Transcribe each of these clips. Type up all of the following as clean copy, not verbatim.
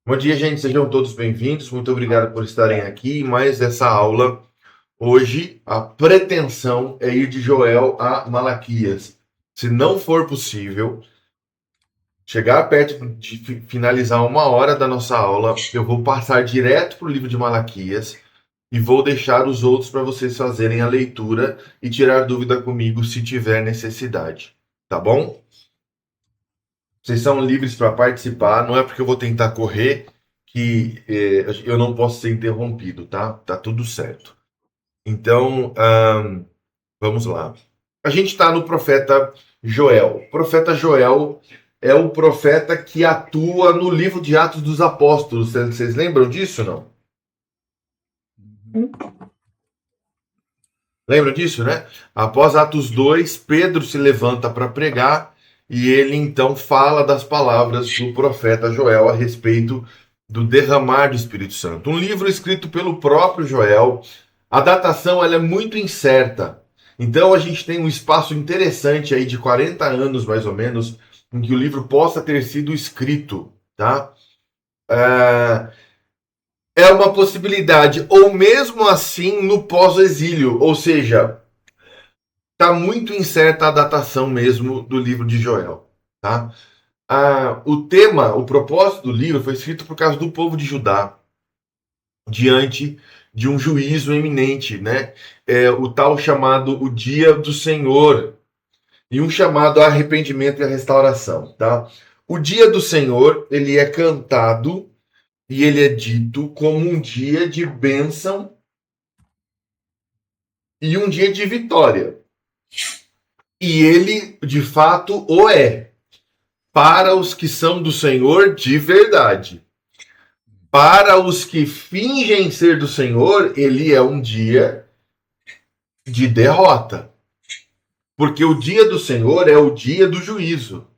Bom dia, gente. Sejam todos bem-vindos. Muito obrigado por estarem aqui em mais essa aula. Hoje, a pretensão é ir de Joel a Malaquias. Se não for possível, chegar perto de finalizar uma hora da nossa aula, eu vou passar direto para o livro de Malaquias e vou deixar os outros para vocês fazerem a leitura e tirar dúvida comigo se tiver necessidade. Tá bom? Vocês são livres para participar, não é porque eu vou tentar correr que eu não posso ser interrompido, tá? Tá tudo certo. Então, vamos lá. A gente está no profeta Joel. O profeta Joel é o profeta que atua no livro de Atos dos Apóstolos. Vocês lembram disso, não? Lembram disso, né? Após Atos 2, Pedro se levanta para pregar e ele então fala das palavras do profeta Joel a respeito do derramar do Espírito Santo. Um livro escrito pelo próprio Joel. A datação ela é muito incerta. Então a gente tem um espaço interessante aí de 40 anos mais ou menos em que o livro possa ter sido escrito, tá? É uma possibilidade, ou mesmo assim no pós-exílio, ou seja, está muito incerta a datação mesmo do livro de Joel, tá? O tema, o propósito do livro foi escrito por causa do povo de Judá diante de um juízo iminente, né? O tal chamado o Dia do Senhor e um chamado a arrependimento e a restauração, tá? O Dia do Senhor ele é cantado e ele é dito como um dia de bênção e um dia de vitória. E ele, de fato, o é para os que são do Senhor de verdade. Para os que fingem ser do Senhor, ele é um dia de derrota. Porque o dia do Senhor é o dia do juízo.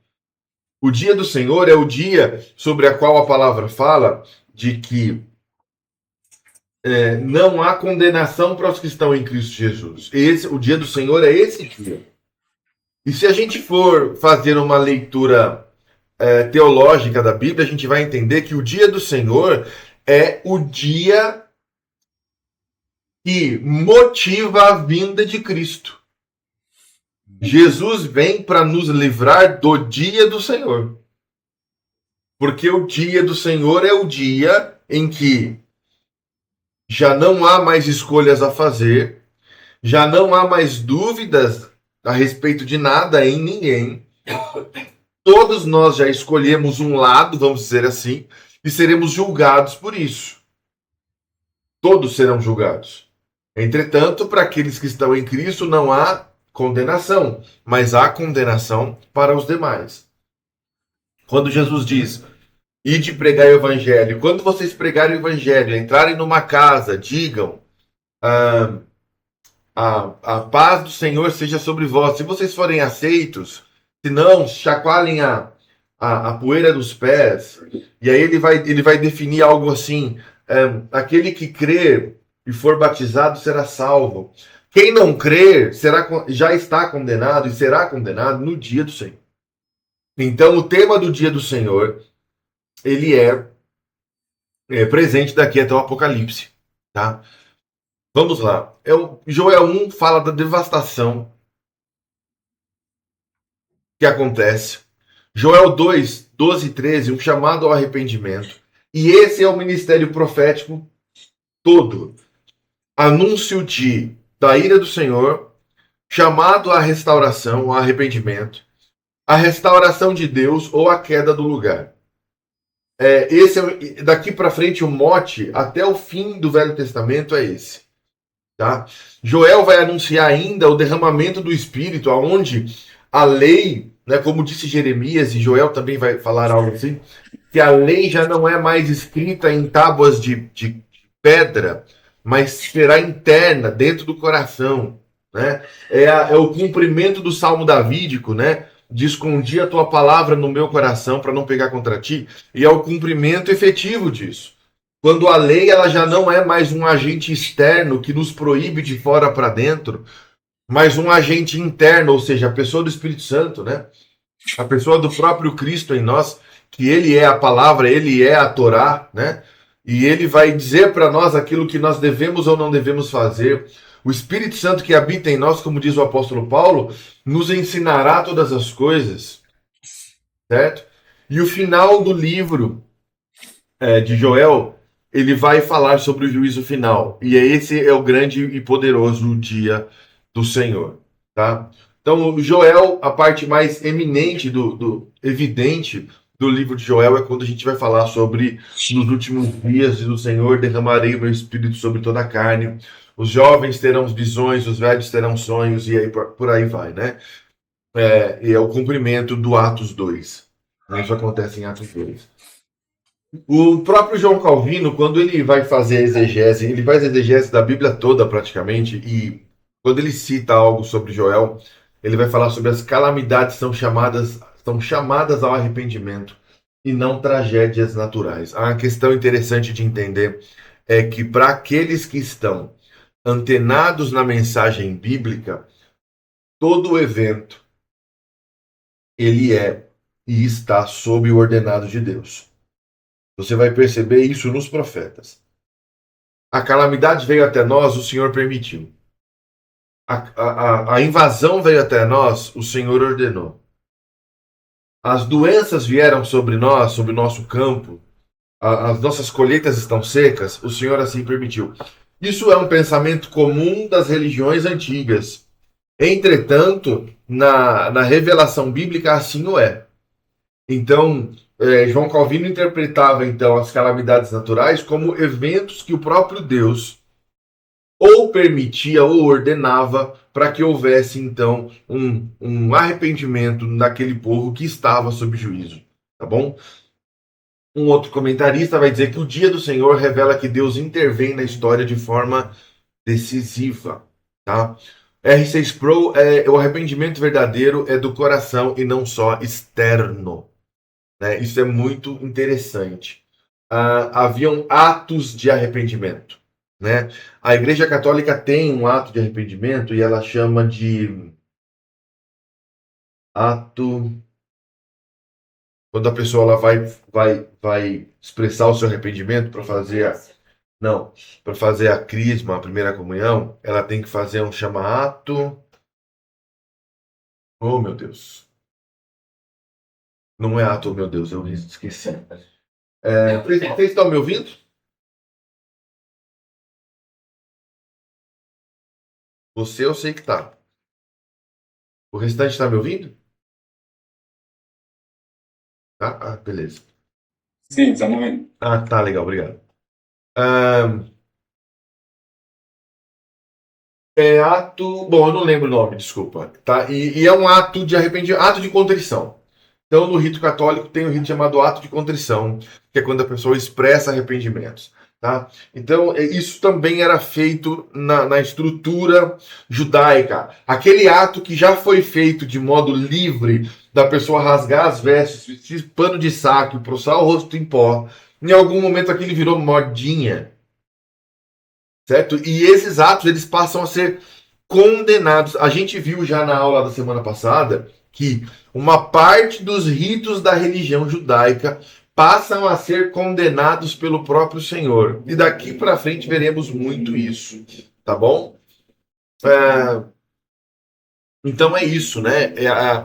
O dia do Senhor é o dia sobre a qual a palavra fala de que não há condenação para os que estão em Cristo Jesus. O dia do Senhor é esse dia. E se a gente for fazer uma leitura teológica da Bíblia, a gente vai entender que o dia do Senhor é o dia que motiva a vinda de Cristo. Jesus vem para nos livrar do dia do Senhor. Porque o dia do Senhor é o dia em que já não há mais escolhas a fazer, já não há mais dúvidas a respeito de nada em ninguém. Todos nós já escolhemos um lado, vamos dizer assim, e seremos julgados por isso. Todos serão julgados. Entretanto, para aqueles que estão em Cristo não há condenação, mas há condenação para os demais. Quando Jesus diz, ide pregar o evangelho, quando vocês pregarem o evangelho, entrarem numa casa, digam, a paz do Senhor seja sobre vós. Se vocês forem aceitos, se não, chacoalhem a poeira dos pés. E aí ele vai definir algo assim, aquele que crer e for batizado será salvo. Quem não crer já está condenado e será condenado no dia do Senhor. Então, o tema do dia do Senhor, ele é presente daqui até o Apocalipse. Tá? Vamos lá. Joel 1 fala da devastação que acontece. Joel 2, 12 e 13, um chamado ao arrependimento. E esse é o ministério profético todo. Anúncio da ira do Senhor, chamado à restauração, ao arrependimento, a restauração de Deus ou a queda do lugar. Daqui para frente o mote até o fim do Velho Testamento é esse. Tá? Joel vai anunciar ainda o derramamento do Espírito, aonde a lei, né, como disse Jeremias, e Joel também vai falar algo assim, que a lei já não é mais escrita em tábuas de pedra, mas será interna, dentro do coração. Né? É o cumprimento do Salmo Davídico, né? De escondi a tua palavra no meu coração para não pegar contra ti, e é o cumprimento efetivo disso. Quando a lei ela já não é mais um agente externo que nos proíbe de fora para dentro, mas um agente interno, ou seja, a pessoa do Espírito Santo, né? A pessoa do próprio Cristo em nós, que ele é a palavra, ele é a Torá, né? E ele vai dizer para nós aquilo que nós devemos ou não devemos fazer. O Espírito Santo que habita em nós, como diz o apóstolo Paulo, nos ensinará todas as coisas, certo? E o final do livro de Joel, ele vai falar sobre o juízo final. E esse é o grande e poderoso dia do Senhor, tá? Então, Joel, a parte mais eminente, evidente do livro de Joel é quando a gente vai falar sobre nos últimos dias do Senhor derramarei o meu espírito sobre toda a carne. Os jovens terão visões, os velhos terão sonhos, e aí por aí vai, né? E é o cumprimento do Atos 2. Isso acontece em Atos 2. O próprio João Calvino, quando ele vai fazer a exegese, ele faz a exegese da Bíblia toda praticamente, e quando ele cita algo sobre Joel, ele vai falar sobre as calamidades são chamadas ao arrependimento e não tragédias naturais. A questão interessante de entender é que para aqueles que estão antenados na mensagem bíblica, todo evento ele é e está sob o ordenado de Deus. Você vai perceber isso nos profetas. A calamidade veio até nós, o Senhor permitiu. A invasão veio até nós, o Senhor ordenou. As doenças vieram sobre nós, sobre o nosso campo. As nossas colheitas estão secas, o Senhor assim permitiu. Isso é um pensamento comum das religiões antigas. Entretanto, na revelação bíblica, assim o é. Então, João Calvino interpretava então as calamidades naturais como eventos que o próprio Deus ou permitia ou ordenava para que houvesse então um arrependimento naquele povo que estava sob juízo, tá bom? Um outro comentarista vai dizer que o dia do Senhor revela que Deus intervém na história de forma decisiva, tá? R6 Pro o arrependimento verdadeiro é do coração e não só externo, né? Isso é muito interessante. Haviam atos de arrependimento, né? A Igreja Católica tem um ato de arrependimento e ela chama de ato quando a pessoa ela vai expressar o seu arrependimento para fazer para fazer a crisma, a primeira comunhão, ela tem que fazer um chama ato. Oh, meu Deus. Não é ato, oh, meu Deus, eu esqueci. Vocês estão me ouvindo? Você eu sei que tá. O restante está me ouvindo? Tá? Beleza. Sim, estamos vendo. Tá, legal, obrigado. Ah, é ato. Bom, eu não lembro o nome, desculpa. Tá? E é um ato de arrependimento, ato de contrição. Então, no rito católico, tem um rito chamado ato de contrição, que é quando a pessoa expressa arrependimentos. Tá? Então, isso também era feito na estrutura judaica. Aquele ato que já foi feito de modo livre, da pessoa rasgar as vestes, vestir pano de saco, proçar o rosto em pó, em algum momento aquilo virou modinha. Certo? E esses atos eles passam a ser condenados. A gente viu já na aula da semana passada que uma parte dos ritos da religião judaica passam a ser condenados pelo próprio Senhor. E daqui para frente veremos muito isso, tá bom? Então é isso, né?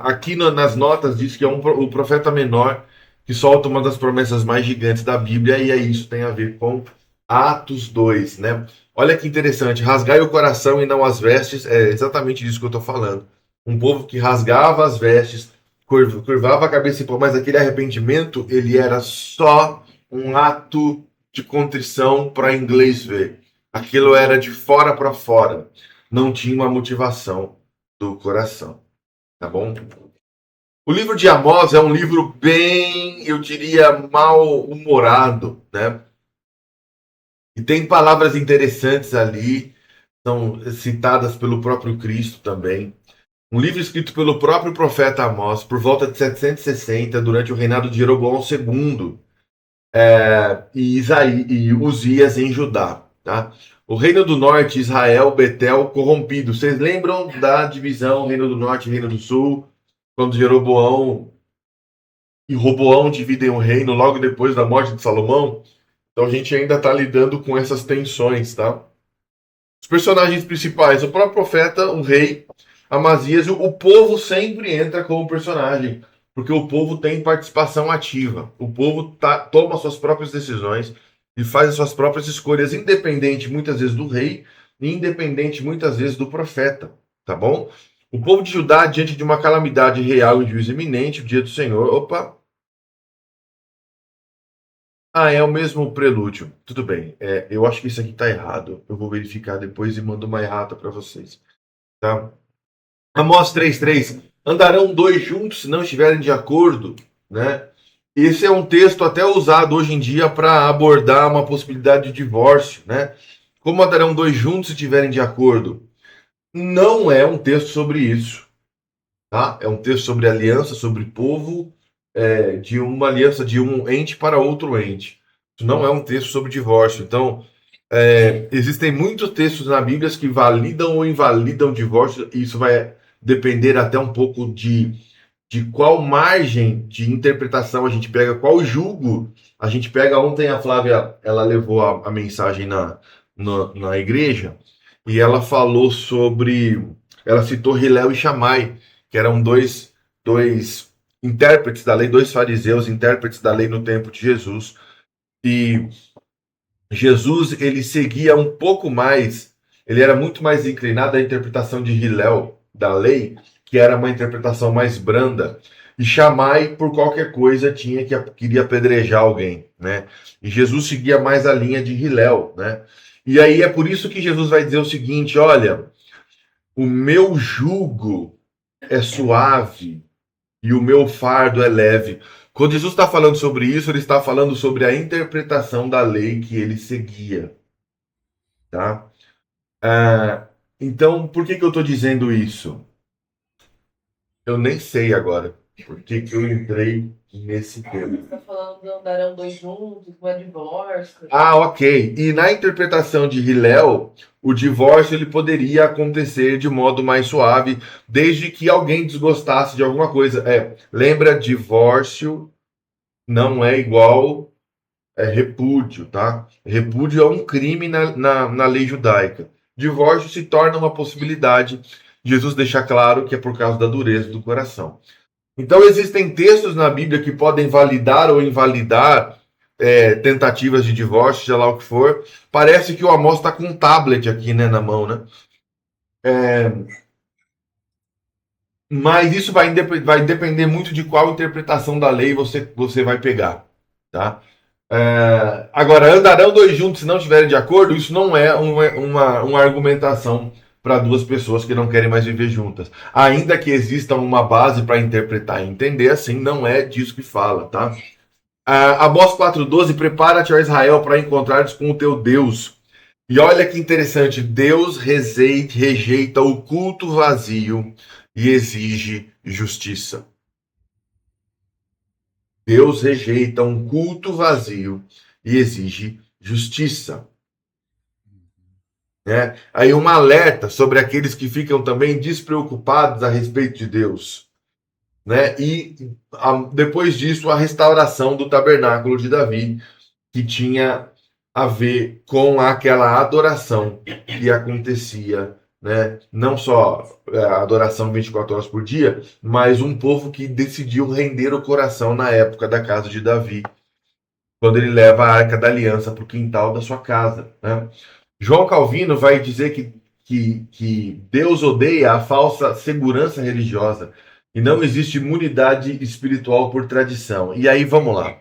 Aqui nas notas diz que é o profeta menor que solta uma das promessas mais gigantes da Bíblia, e é isso, tem a ver com Atos 2, né? Olha que interessante, rasgai o coração e não as vestes, é exatamente disso que eu estou falando. Um povo que rasgava as vestes, curvava a cabeça, mas aquele arrependimento, ele era só um ato de contrição para inglês ver. Aquilo era de fora para fora, não tinha uma motivação do coração, tá bom? O livro de Amós é um livro bem, eu diria, mal-humorado, né? E tem palavras interessantes ali, são citadas pelo próprio Cristo também. Um livro escrito pelo próprio profeta Amós, por volta de 760, durante o reinado de Jeroboão II, e Uzias em Judá. Tá? O Reino do Norte, Israel, Betel, corrompido. Vocês lembram da divisão Reino do Norte e Reino do Sul? Quando Jeroboão e Roboão dividem o reino logo depois da morte de Salomão. Então a gente ainda está lidando com essas tensões, tá? Os personagens principais, o próprio profeta, o rei, Amazias, o povo sempre entra como personagem, porque o povo tem participação ativa. O povo toma suas próprias decisões e faz as suas próprias escolhas, independente muitas vezes do rei e independente muitas vezes do profeta, tá bom? O povo de Judá, diante de uma calamidade real e juízo iminente, o dia do Senhor, opa, é o mesmo prelúdio. Tudo bem. Eu acho que isso aqui tá errado. Eu vou verificar depois e mando uma errata para vocês. Tá? Amós 3:3. Andarão dois juntos se não estiverem de acordo, né? Esse é um texto até usado hoje em dia para abordar uma possibilidade de divórcio, né? Como andarão dois juntos se estiverem de acordo? Não é um texto sobre isso, tá? É um texto sobre aliança, sobre povo, de uma aliança de um ente para outro ente. Isso não é um texto sobre divórcio. Então, existem muitos textos na Bíblia que validam ou invalidam o divórcio. E isso vai depender até um pouco de qual margem de interpretação a gente pega, qual julgo a gente pega. Ontem a Flávia ela levou a mensagem na igreja e ela falou sobre. Ela citou Hilel e Shammai, que eram dois intérpretes da lei, dois fariseus, intérpretes da lei no tempo de Jesus. E Jesus ele seguia um pouco mais, ele era muito mais inclinado à interpretação de Hillel da lei, que era uma interpretação mais branda, e Shammai por qualquer coisa queria apedrejar alguém, né? E Jesus seguia mais a linha de Hillel, né? E aí é por isso que Jesus vai dizer o seguinte: olha, o meu jugo é suave e o meu fardo é leve. Quando Jesus está falando sobre isso, ele está falando sobre a interpretação da lei que ele seguia, tá? Então, por que eu estou dizendo isso? Eu nem sei agora por que eu entrei nesse tema. Você está falando de andarão dois juntos, não é divórcio. Ok. E na interpretação de Hillel, o divórcio ele poderia acontecer de modo mais suave, desde que alguém desgostasse de alguma coisa. Lembra, divórcio não é igual repúdio, tá? Repúdio é um crime na lei judaica. Divórcio se torna uma possibilidade. Jesus deixa claro que é por causa da dureza do coração. Então, existem textos na Bíblia que podem validar ou invalidar tentativas de divórcio, seja lá o que for. Parece que o Amós está com um tablet aqui, né, na mão, né? Mas isso vai depender muito de qual interpretação da lei você vai pegar, tá? Agora, andarão dois juntos se não estiverem de acordo? Isso não é uma argumentação para duas pessoas que não querem mais viver juntas. Ainda que exista uma base para interpretar e entender, assim, não é disso que fala, tá? Amós 4:12, prepara-te, ó Israel, para encontrares com o teu Deus. E olha que interessante, Deus rejeita o culto vazio e exige justiça. Deus rejeita um culto vazio e exige justiça. Aí um alerta sobre aqueles que ficam também despreocupados a respeito de Deus. E depois disso, a restauração do tabernáculo de Davi, que tinha a ver com aquela adoração que acontecia, não só a adoração 24 horas por dia, mas um povo que decidiu render o coração na época da casa de Davi, quando ele leva a Arca da Aliança para o quintal da sua casa. João Calvino vai dizer que Deus odeia a falsa segurança religiosa e não existe imunidade espiritual por tradição. E aí, vamos lá.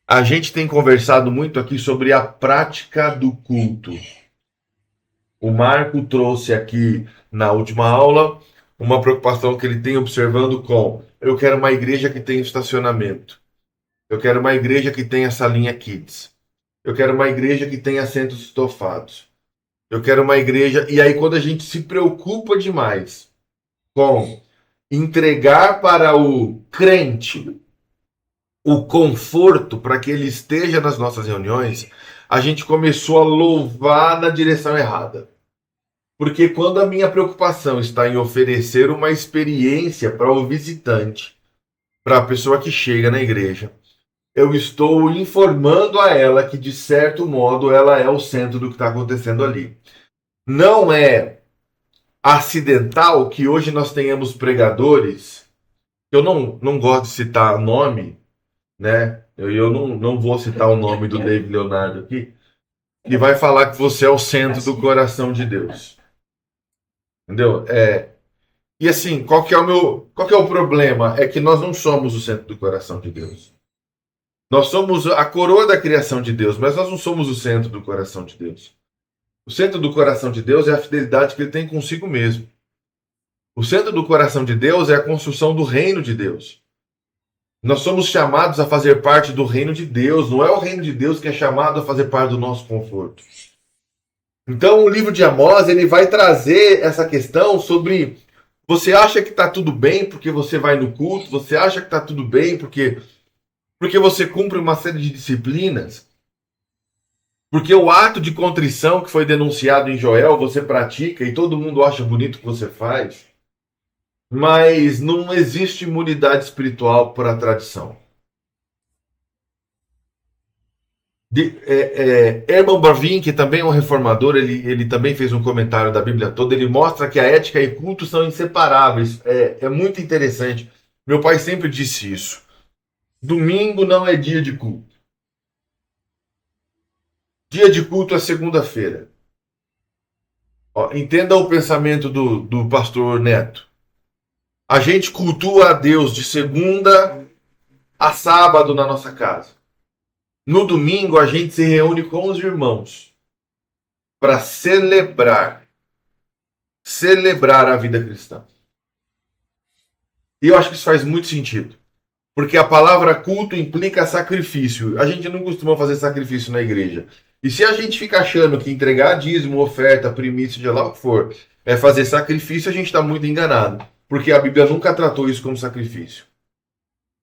A gente tem conversado muito aqui sobre a prática do culto. O Marco trouxe aqui na última aula uma preocupação que ele tem observando com: eu quero uma igreja que tenha estacionamento. Eu quero uma igreja que tenha salinha kids. Eu quero uma igreja que tenha assentos estofados. Eu quero uma igreja... E aí quando a gente se preocupa demais com entregar para o crente o conforto para que ele esteja nas nossas reuniões, a gente começou a louvar na direção errada. Porque quando a minha preocupação está em oferecer uma experiência para o visitante, para a pessoa que chega na igreja, eu estou informando a ela que, de certo modo, ela é o centro do que está acontecendo ali. Não é acidental que hoje nós tenhamos pregadores, eu não gosto de citar nome, né? Eu não vou citar o nome do David Leonardo aqui, que vai falar que você é o centro do coração de Deus. Entendeu? E assim, qual que é o problema? É que nós não somos o centro do coração de Deus. Nós somos a coroa da criação de Deus, mas nós não somos o centro do coração de Deus. O centro do coração de Deus é a fidelidade que ele tem consigo mesmo. O centro do coração de Deus é a construção do reino de Deus. Nós somos chamados a fazer parte do reino de Deus, não é o reino de Deus que é chamado a fazer parte do nosso conforto. Então, o livro de Amós, ele vai trazer essa questão sobre: você acha que está tudo bem porque você vai no culto, você acha que está tudo bem porque você cumpre uma série de disciplinas, porque o ato de contrição que foi denunciado em Joel você pratica e todo mundo acha bonito o que você faz, mas não existe imunidade espiritual por a tradição. Herman Bavinck, que também é um reformador, ele também fez um comentário da Bíblia toda, ele mostra que a ética e culto são inseparáveis. É muito interessante. Meu pai sempre disse isso. Domingo não é dia de culto. Dia de culto é segunda-feira. Entenda o pensamento do pastor Neto. A gente cultua a Deus de segunda a sábado na nossa casa. No domingo, a gente se reúne com os irmãos para celebrar a vida cristã. E eu acho que isso faz muito sentido. Porque a palavra culto implica sacrifício. A gente não costuma fazer sacrifício na igreja. E se a gente fica achando que entregar dízimo, oferta, primícia, de lá o que for, é fazer sacrifício, a gente está muito enganado. Porque a Bíblia nunca tratou isso como sacrifício.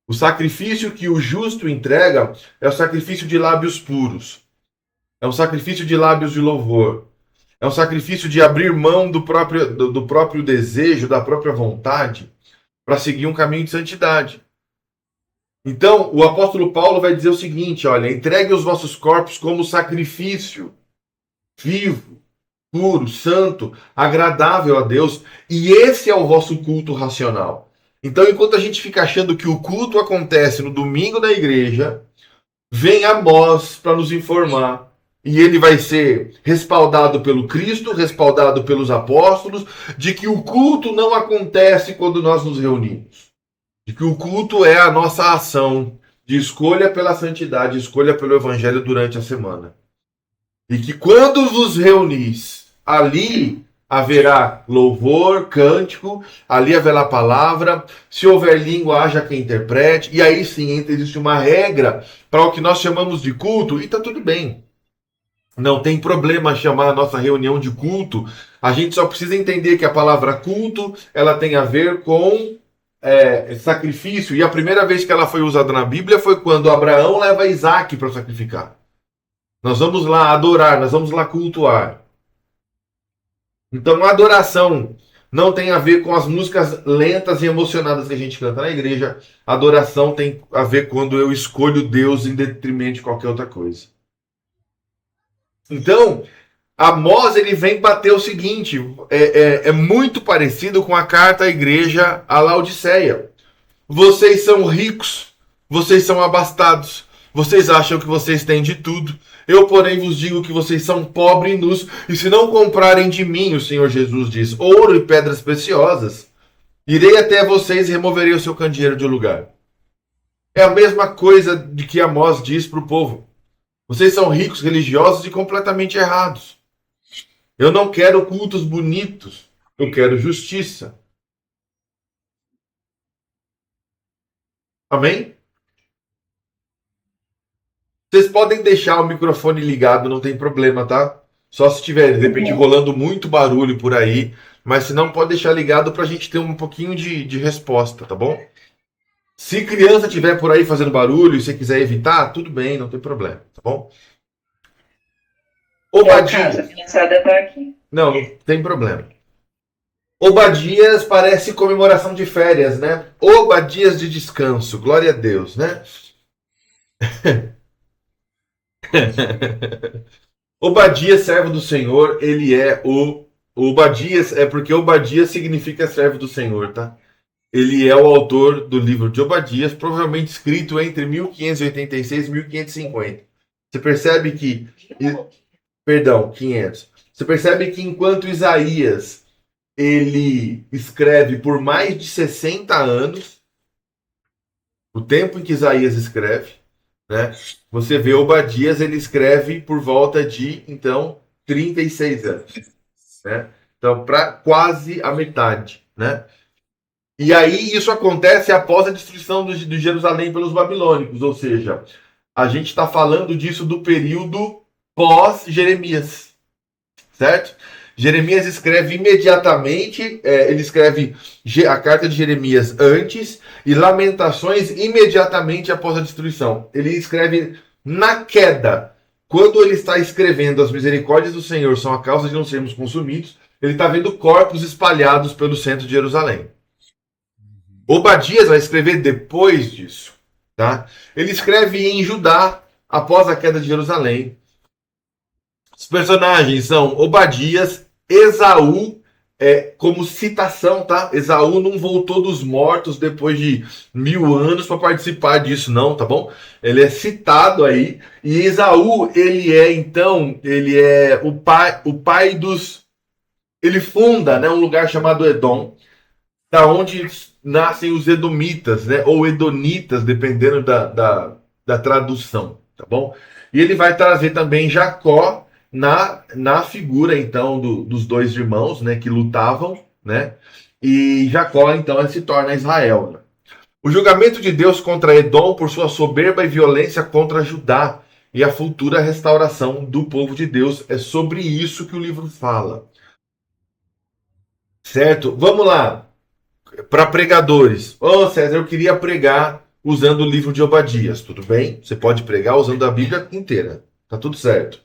O sacrifício que o justo entrega é o sacrifício de lábios puros. É um sacrifício de lábios de louvor. É um sacrifício de abrir mão do próprio desejo, da própria vontade, para seguir um caminho de santidade. Então, o apóstolo Paulo vai dizer o seguinte: olha, entregue os vossos corpos como sacrifício vivo, puro, santo, agradável a Deus, e esse é o vosso culto racional. Então, enquanto a gente fica achando que o culto acontece no domingo na igreja, vem Amós para nos informar. E ele vai ser respaldado pelo Cristo, respaldado pelos apóstolos, de que o culto não acontece quando nós nos reunimos. De que o culto é a nossa ação de escolha pela santidade, escolha pelo evangelho durante a semana. E que quando vos reunis, ali haverá louvor, cântico, ali haverá palavra, se houver língua, haja quem interprete, e aí sim existe uma regra para o que nós chamamos de culto, e está tudo bem. Não tem problema chamar a nossa reunião de culto, a gente só precisa entender que a palavra culto, ela tem a ver com sacrifício, e a primeira vez que ela foi usada na Bíblia foi quando Abraão leva Isaac para sacrificar. Nós vamos lá adorar, nós vamos lá cultuar. Então a adoração não tem a ver com as músicas lentas e emocionadas que a gente canta na igreja. A adoração tem a ver quando eu escolho Deus em detrimento de qualquer outra coisa. Então, Amós, ele vem bater o seguinte, é muito parecido com a carta à igreja à Laodiceia. Vocês são ricos, vocês são abastados, vocês acham que vocês têm de tudo. Eu, porém, vos digo que vocês são pobres e nus, e se não comprarem de mim, o Senhor Jesus diz, ouro e pedras preciosas, irei até vocês e removerei o seu candeeiro de lugar. É a mesma coisa de que Amós diz para o povo. Vocês são ricos, religiosos e completamente errados. Eu não quero cultos bonitos, eu quero justiça. Amém? Vocês podem deixar o microfone ligado, não tem problema, tá? Só se tiver, de repente, rolando muito barulho por aí. Mas se não, pode deixar ligado pra gente ter um pouquinho de resposta, tá bom? Se criança estiver por aí fazendo barulho e você quiser evitar, tudo bem, não tem problema, tá bom? Ô, É o caso, a criançada tá aqui. Não tem problema. Obadias parece comemoração de férias, né? Obadias de descanso, glória a Deus, né? Obadias, servo do Senhor, ele é o Obadias, é porque Obadias significa servo do Senhor, tá? Ele é o autor do livro de Obadias, provavelmente escrito entre 1586 e 1550. Você percebe que... Perdão, 500. Você percebe que enquanto Isaías ele escreve por mais de 60 anos, o tempo em que Isaías escreve, né? Você vê Obadias, ele escreve por volta de, então, 36 anos, né? Então, para quase a metade, né? E aí isso acontece após a destruição de Jerusalém pelos babilônicos, ou seja, a gente está falando disso do período pós-Jeremias, certo? Jeremias escreve imediatamente, ele escreve a carta de Jeremias antes e Lamentações imediatamente após a destruição. Ele escreve na queda. Quando ele está escrevendo as misericórdias do Senhor são a causa de não sermos consumidos, ele está vendo corpos espalhados pelo centro de Jerusalém. Obadias vai escrever depois disso. Tá? Ele escreve em Judá após a queda de Jerusalém. Os personagens são Obadias, Esaú, como citação, tá? Esaú não voltou dos mortos depois de 1000 anos para participar disso, não, tá bom? Ele é citado aí. E Esaú, ele é o pai dos... Ele funda, né, um lugar chamado Edom, da onde nascem os edomitas, né? Ou edonitas, dependendo da tradução, tá bom? E ele vai trazer também Jacó na figura, então, dos dois irmãos, né? Que lutavam, né? E Jacó, então, se torna Israel. Né? O julgamento de Deus contra Edom por sua soberba e violência contra Judá e a futura restauração do povo de Deus. É sobre isso que o livro fala. Certo? Vamos lá. Para pregadores. César, eu queria pregar usando o livro de Obadias. Tudo bem? Você pode pregar usando a Bíblia inteira. Tá tudo certo.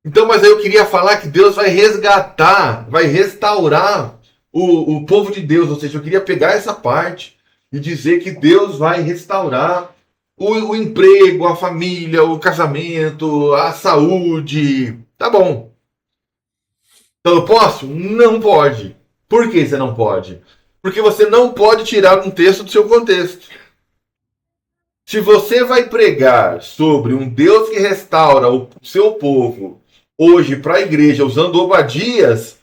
Então, mas aí eu queria falar que Deus vai resgatar, vai restaurar o povo de Deus. Ou seja, eu queria pegar essa parte e dizer que Deus vai restaurar o emprego, a família, o casamento, a saúde. Tá bom. Então eu posso? Não pode. Por que você não pode? Porque você não pode tirar um texto do seu contexto. Se você vai pregar sobre um Deus que restaura o seu povo hoje para a igreja usando Obadias,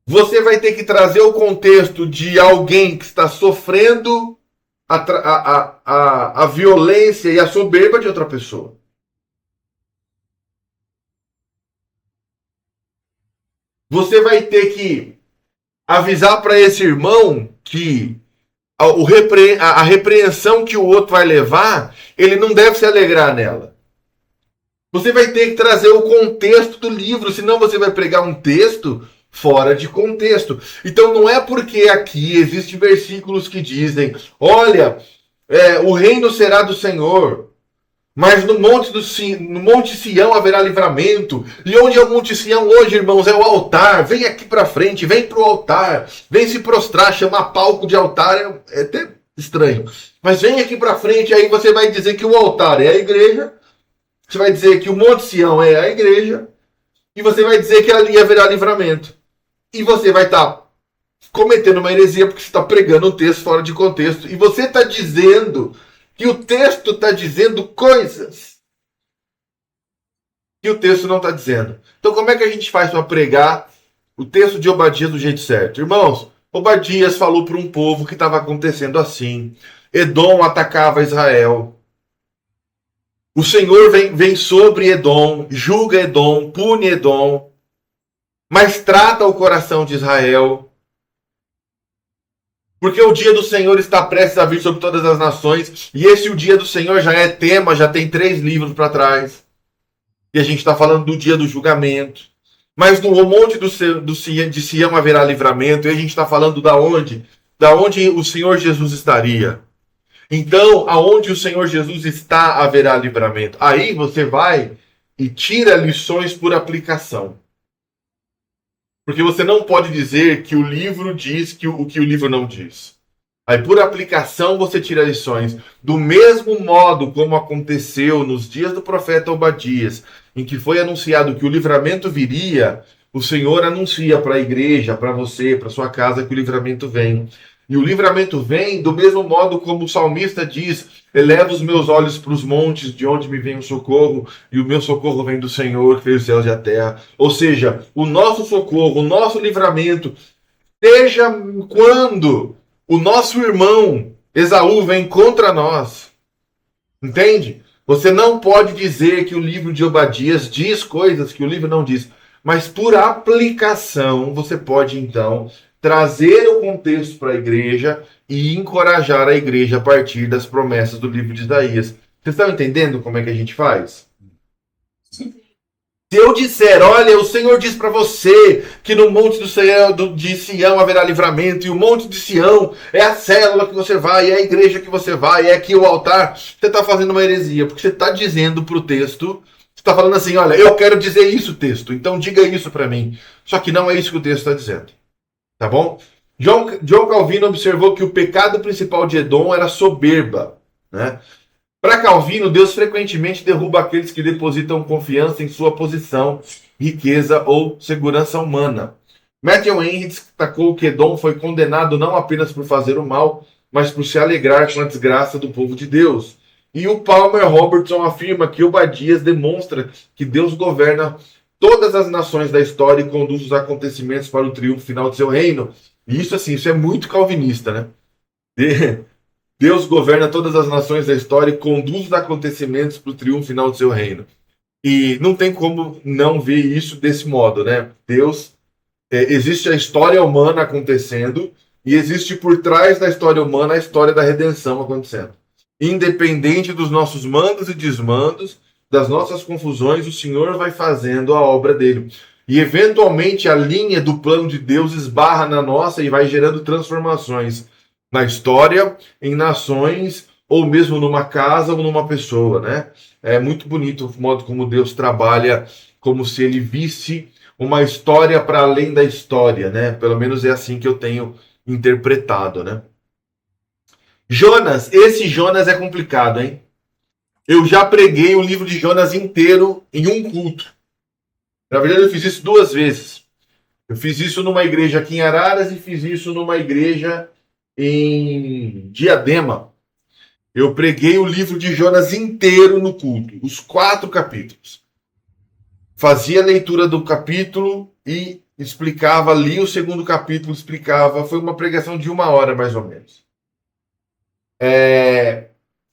você vai ter que trazer o contexto de alguém que está sofrendo a violência e a soberba de outra pessoa. Você vai ter que avisar para esse irmão que a repreensão que o outro vai levar, ele não deve se alegrar nela. Você vai ter que trazer o contexto do livro, senão você vai pregar um texto fora de contexto. Então não é porque aqui existem versículos que dizem, olha, o reino será do Senhor, mas no Monte Sião haverá livramento. E onde é o Monte Sião hoje, irmãos? É o altar. Vem aqui para frente, vem para o altar. Vem se prostrar, chamar palco de altar. É até estranho. Mas vem aqui para frente, aí você vai dizer que o altar é a igreja. Você vai dizer que o Monte Sião é a igreja. E você vai dizer que ali haverá livramento. E você vai estar cometendo uma heresia porque você está pregando um texto fora de contexto. E você está dizendo que o texto está dizendo coisas que o texto não está dizendo. Então como é que a gente faz para pregar o texto de Obadias do jeito certo? Irmãos, Obadias falou para um povo que estava acontecendo assim. Edom atacava Israel. O Senhor vem sobre Edom, julga Edom, pune Edom, mas trata o coração de Israel. Porque o dia do Senhor está prestes a vir sobre todas as nações. E esse o dia do Senhor já é tema, já tem 3 livros para trás. E a gente está falando do dia do julgamento. Mas no monte de Sião haverá livramento. E a gente está falando da onde? Da onde o Senhor Jesus estaria. Então, aonde o Senhor Jesus está, haverá livramento. Aí você vai e tira lições por aplicação. Porque você não pode dizer que o livro diz o que o livro não diz. Aí, por aplicação, você tira lições. Do mesmo modo como aconteceu nos dias do profeta Obadias, em que foi anunciado que o livramento viria, o Senhor anuncia para a igreja, para você, para sua casa, que o livramento vem. E o livramento vem do mesmo modo como o salmista diz: eleva os meus olhos para os montes, de onde me vem o socorro, e o meu socorro vem do Senhor, que fez os céus e a terra. Ou seja, o nosso socorro, o nosso livramento, seja quando o nosso irmão Esaú vem contra nós. Entende? Você não pode dizer que o livro de Obadias diz coisas que o livro não diz. Mas por aplicação, você pode então trazer o contexto para a igreja e encorajar a igreja a partir das promessas do livro de Isaías. Vocês estão entendendo como é que a gente faz? Sim. Se eu disser, olha, o Senhor diz para você que no monte de Sião haverá livramento, e o monte de Sião é a célula que você vai, é a igreja que você vai, é aqui o altar, você está fazendo uma heresia, porque você está dizendo para o texto, você está falando assim, olha, eu quero dizer isso, texto, então diga isso para mim. Só que não é isso que o texto está dizendo. Tá bom? John Calvino observou que o pecado principal de Edom era soberba, né? Para Calvino, Deus frequentemente derruba aqueles que depositam confiança em sua posição, riqueza ou segurança humana. Matthew Henry destacou que Edom foi condenado não apenas por fazer o mal, mas por se alegrar com a desgraça do povo de Deus. E o Palmer Robertson afirma que Obadias demonstra que Deus governa todas as nações da história e conduz os acontecimentos para o triunfo final de seu reino. E isso, assim, isso é muito calvinista, né? Deus governa todas as nações da história e conduz os acontecimentos para o triunfo final do seu reino. E não tem como não ver isso desse modo, né? Deus, existe a história humana acontecendo e existe por trás da história humana a história da redenção acontecendo. Independente dos nossos mandos e desmandos, das nossas confusões, o Senhor vai fazendo a obra dele. E eventualmente a linha do plano de Deus esbarra na nossa e vai gerando transformações na história, em nações, ou mesmo numa casa ou numa pessoa, né? É muito bonito o modo como Deus trabalha, como se ele visse uma história para além da história, né? Pelo menos é assim que eu tenho interpretado, né? Jonas, esse Jonas é complicado, hein? Eu já preguei o livro de Jonas inteiro em um culto. Na verdade, eu fiz isso 2 vezes. Eu fiz isso numa igreja aqui em Araras e fiz isso numa igreja em Diadema. Eu preguei o livro de Jonas inteiro no culto, os 4 capítulos. Fazia a leitura do capítulo e explicava ali o segundo capítulo, explicava. Foi uma pregação de 1 hora, mais ou menos.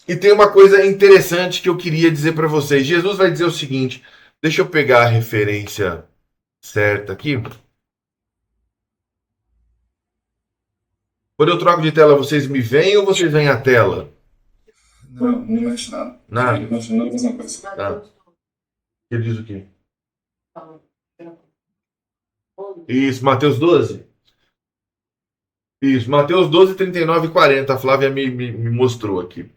E tem uma coisa interessante que eu queria dizer para vocês. Jesus vai dizer o seguinte, deixa eu pegar a referência certa aqui. Quando eu troco de tela, vocês me veem ou vocês veem a tela? Não mexe nada. Nada. Ele continua a mesma coisa. Tá. Ele diz o quê? Isso, Mateus 12? Isso, Mateus 12, 39 e 40. A Flávia me mostrou aqui.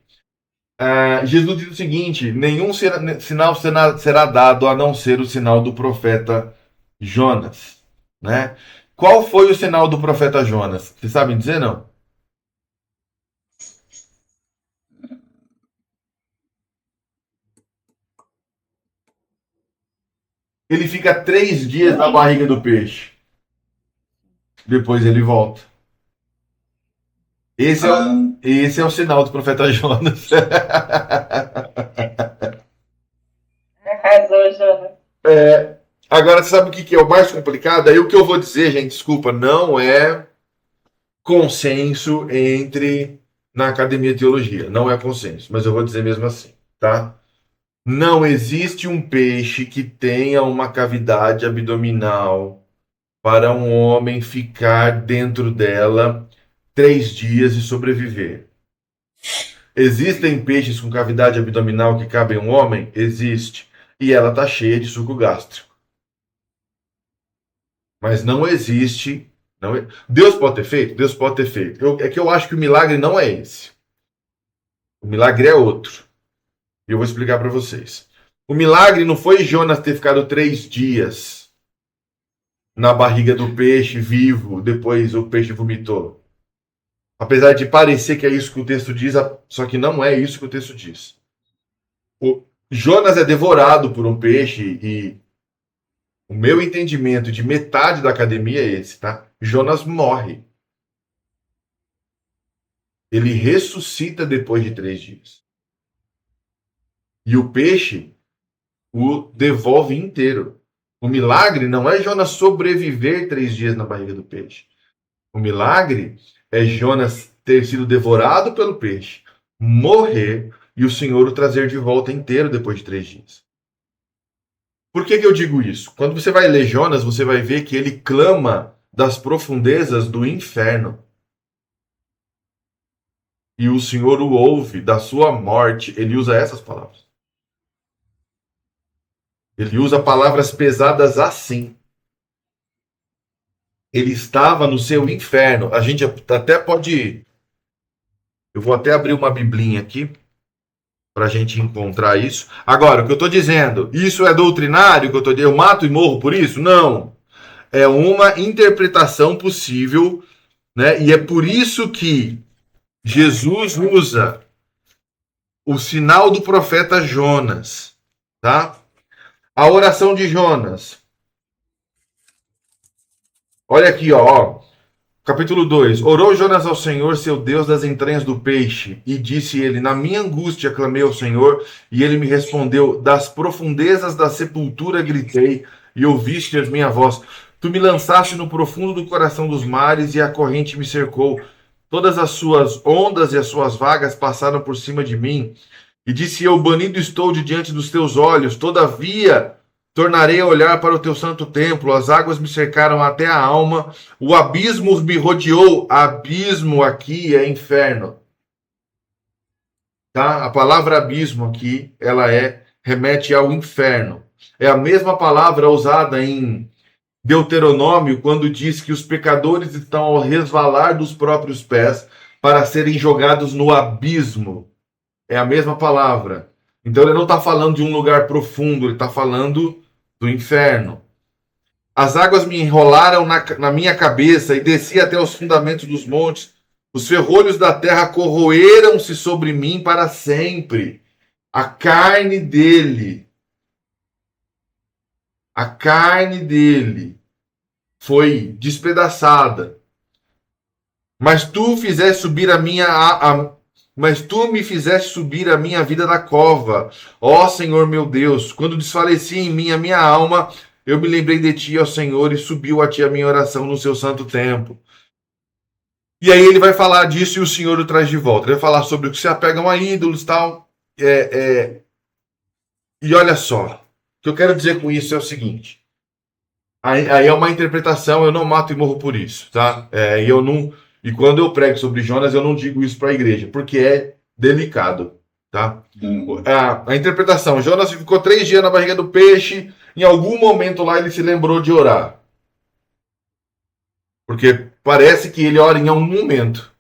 Jesus diz o seguinte, nenhum sinal será dado a não ser o sinal do profeta Jonas, né? Qual foi o sinal do profeta Jonas? Vocês sabem dizer, não? Ele fica 3 dias na barriga do peixe. Depois ele volta. Esse é o sinal do profeta Jonas. Arrasou, Jonas. Agora, você sabe o que é o mais complicado? Aí o que eu vou dizer, gente, desculpa, não é consenso na academia de teologia. Não é consenso, mas eu vou dizer mesmo assim, tá? Não existe um peixe que tenha uma cavidade abdominal para um homem ficar dentro dela 3 dias e sobreviver. Existem peixes com cavidade abdominal que cabem um homem? Existe. E ela está cheia de suco gástrico. Mas não existe. Deus pode ter feito? Deus pode ter feito. É que eu acho que o milagre não é esse. O milagre é outro. E eu vou explicar para vocês. O milagre não foi Jonas ter ficado 3 dias na barriga do peixe vivo, depois o peixe vomitou. Apesar de parecer que é isso que o texto diz, só que não é isso que o texto diz. O Jonas é devorado por um peixe e o meu entendimento de metade da academia é esse, tá? Jonas morre. Ele ressuscita depois de 3 dias. E o peixe o devolve inteiro. O milagre não é Jonas sobreviver 3 dias na barriga do peixe. O milagre é Jonas ter sido devorado pelo peixe, morrer e o Senhor o trazer de volta inteiro depois de 3 dias. Por que eu digo isso? Quando você vai ler Jonas, você vai ver que ele clama das profundezas do inferno. E o Senhor o ouve da sua morte. Ele usa essas palavras. Ele usa palavras pesadas assim. Ele estava no seu inferno. A gente até pode... Eu vou até abrir uma biblinha aqui para a gente encontrar isso. Agora, o que eu estou dizendo, isso é doutrinário? Que eu mato e morro por isso? Não. É uma interpretação possível, né? E é por isso que Jesus usa o sinal do profeta Jonas, tá? A oração de Jonas. Olha aqui, ó. Capítulo 2. Orou Jonas ao Senhor, seu Deus, das entranhas do peixe, e disse ele: na minha angústia clamei ao Senhor, e ele me respondeu: das profundezas da sepultura gritei, e ouviste a minha voz. Tu me lançaste no profundo do coração dos mares, e a corrente me cercou. Todas as suas ondas e as suas vagas passaram por cima de mim. E disse eu: banido estou de diante dos teus olhos, todavia tornarei a olhar para o teu santo templo. As águas me cercaram até a alma, o abismo me rodeou. Abismo aqui é inferno. Tá? A palavra abismo aqui, remete ao inferno. É a mesma palavra usada em Deuteronômio, quando diz que os pecadores estão ao resvalar dos próprios pés para serem jogados no abismo. É a mesma palavra. Então ele não está falando de um lugar profundo, ele está falando do inferno. As águas me enrolaram na minha cabeça e desci até os fundamentos dos montes. Os ferrolhos da terra corroeram-se sobre mim para sempre. A carne dele foi despedaçada. Mas tu fizeste subir mas tu me fizeste subir a minha vida da cova. Ó Senhor meu Deus, quando desfalecia em mim a minha alma, eu me lembrei de ti, ó Senhor, e subiu a ti a minha oração no seu santo templo. E aí ele vai falar disso e o Senhor o traz de volta. Ele vai falar sobre o que se apegam a ídolos e tal. E olha só, o que eu quero dizer com isso é o seguinte. Aí é uma interpretação, eu não mato e morro por isso, tá? E quando eu prego sobre Jonas, eu não digo isso para a igreja, porque é delicado, tá? A interpretação, Jonas ficou 3 dias na barriga do peixe, em algum momento lá ele se lembrou de orar. Porque parece que ele ora em algum momento.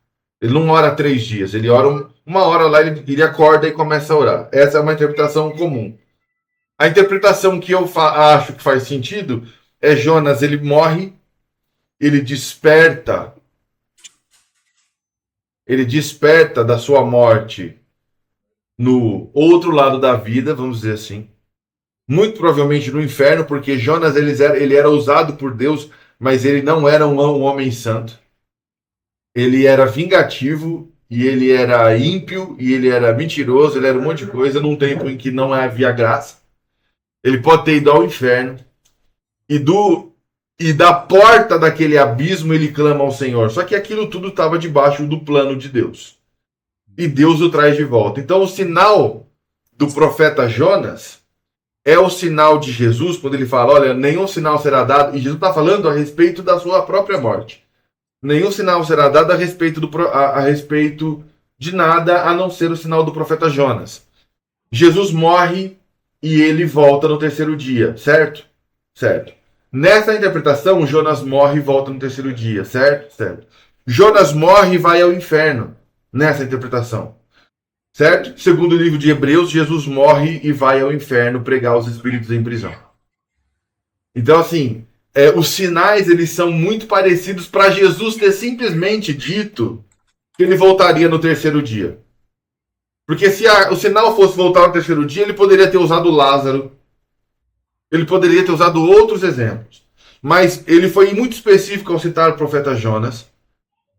Ele não ora 3 dias, ele ora uma hora lá, ele acorda e começa a orar. Essa é uma interpretação comum. A interpretação que eu acho que faz sentido é Jonas, ele morre, ele desperta da sua morte no outro lado da vida, vamos dizer assim. Muito provavelmente no inferno, porque Jonas ele era usado por Deus, mas ele não era um homem santo. Ele era vingativo, e ele era ímpio, e ele era mentiroso, ele era um monte de coisa, num tempo em que não havia graça. Ele pode ter ido ao inferno, e da porta daquele abismo ele clama ao Senhor. Só que aquilo tudo estava debaixo do plano de Deus. E Deus o traz de volta. Então o sinal do profeta Jonas é o sinal de Jesus, quando ele fala, olha, nenhum sinal será dado. E Jesus está falando a respeito da sua própria morte. Nenhum sinal será dado a respeito de nada, a não ser o sinal do profeta Jonas. Jesus morre e ele volta no 3º dia, certo? Certo. Nessa interpretação, Jonas morre e volta no 3º dia, certo? Certo. Jonas morre e vai ao inferno, nessa interpretação. Certo? Segundo o livro de Hebreus, Jesus morre e vai ao inferno pregar os espíritos em prisão. Então, assim, os sinais eles são muito parecidos para Jesus ter simplesmente dito que ele voltaria no terceiro dia. Porque se o sinal fosse voltar no terceiro dia, ele poderia ter usado Lázaro, ele poderia ter usado outros exemplos. Mas ele foi muito específico ao citar o profeta Jonas,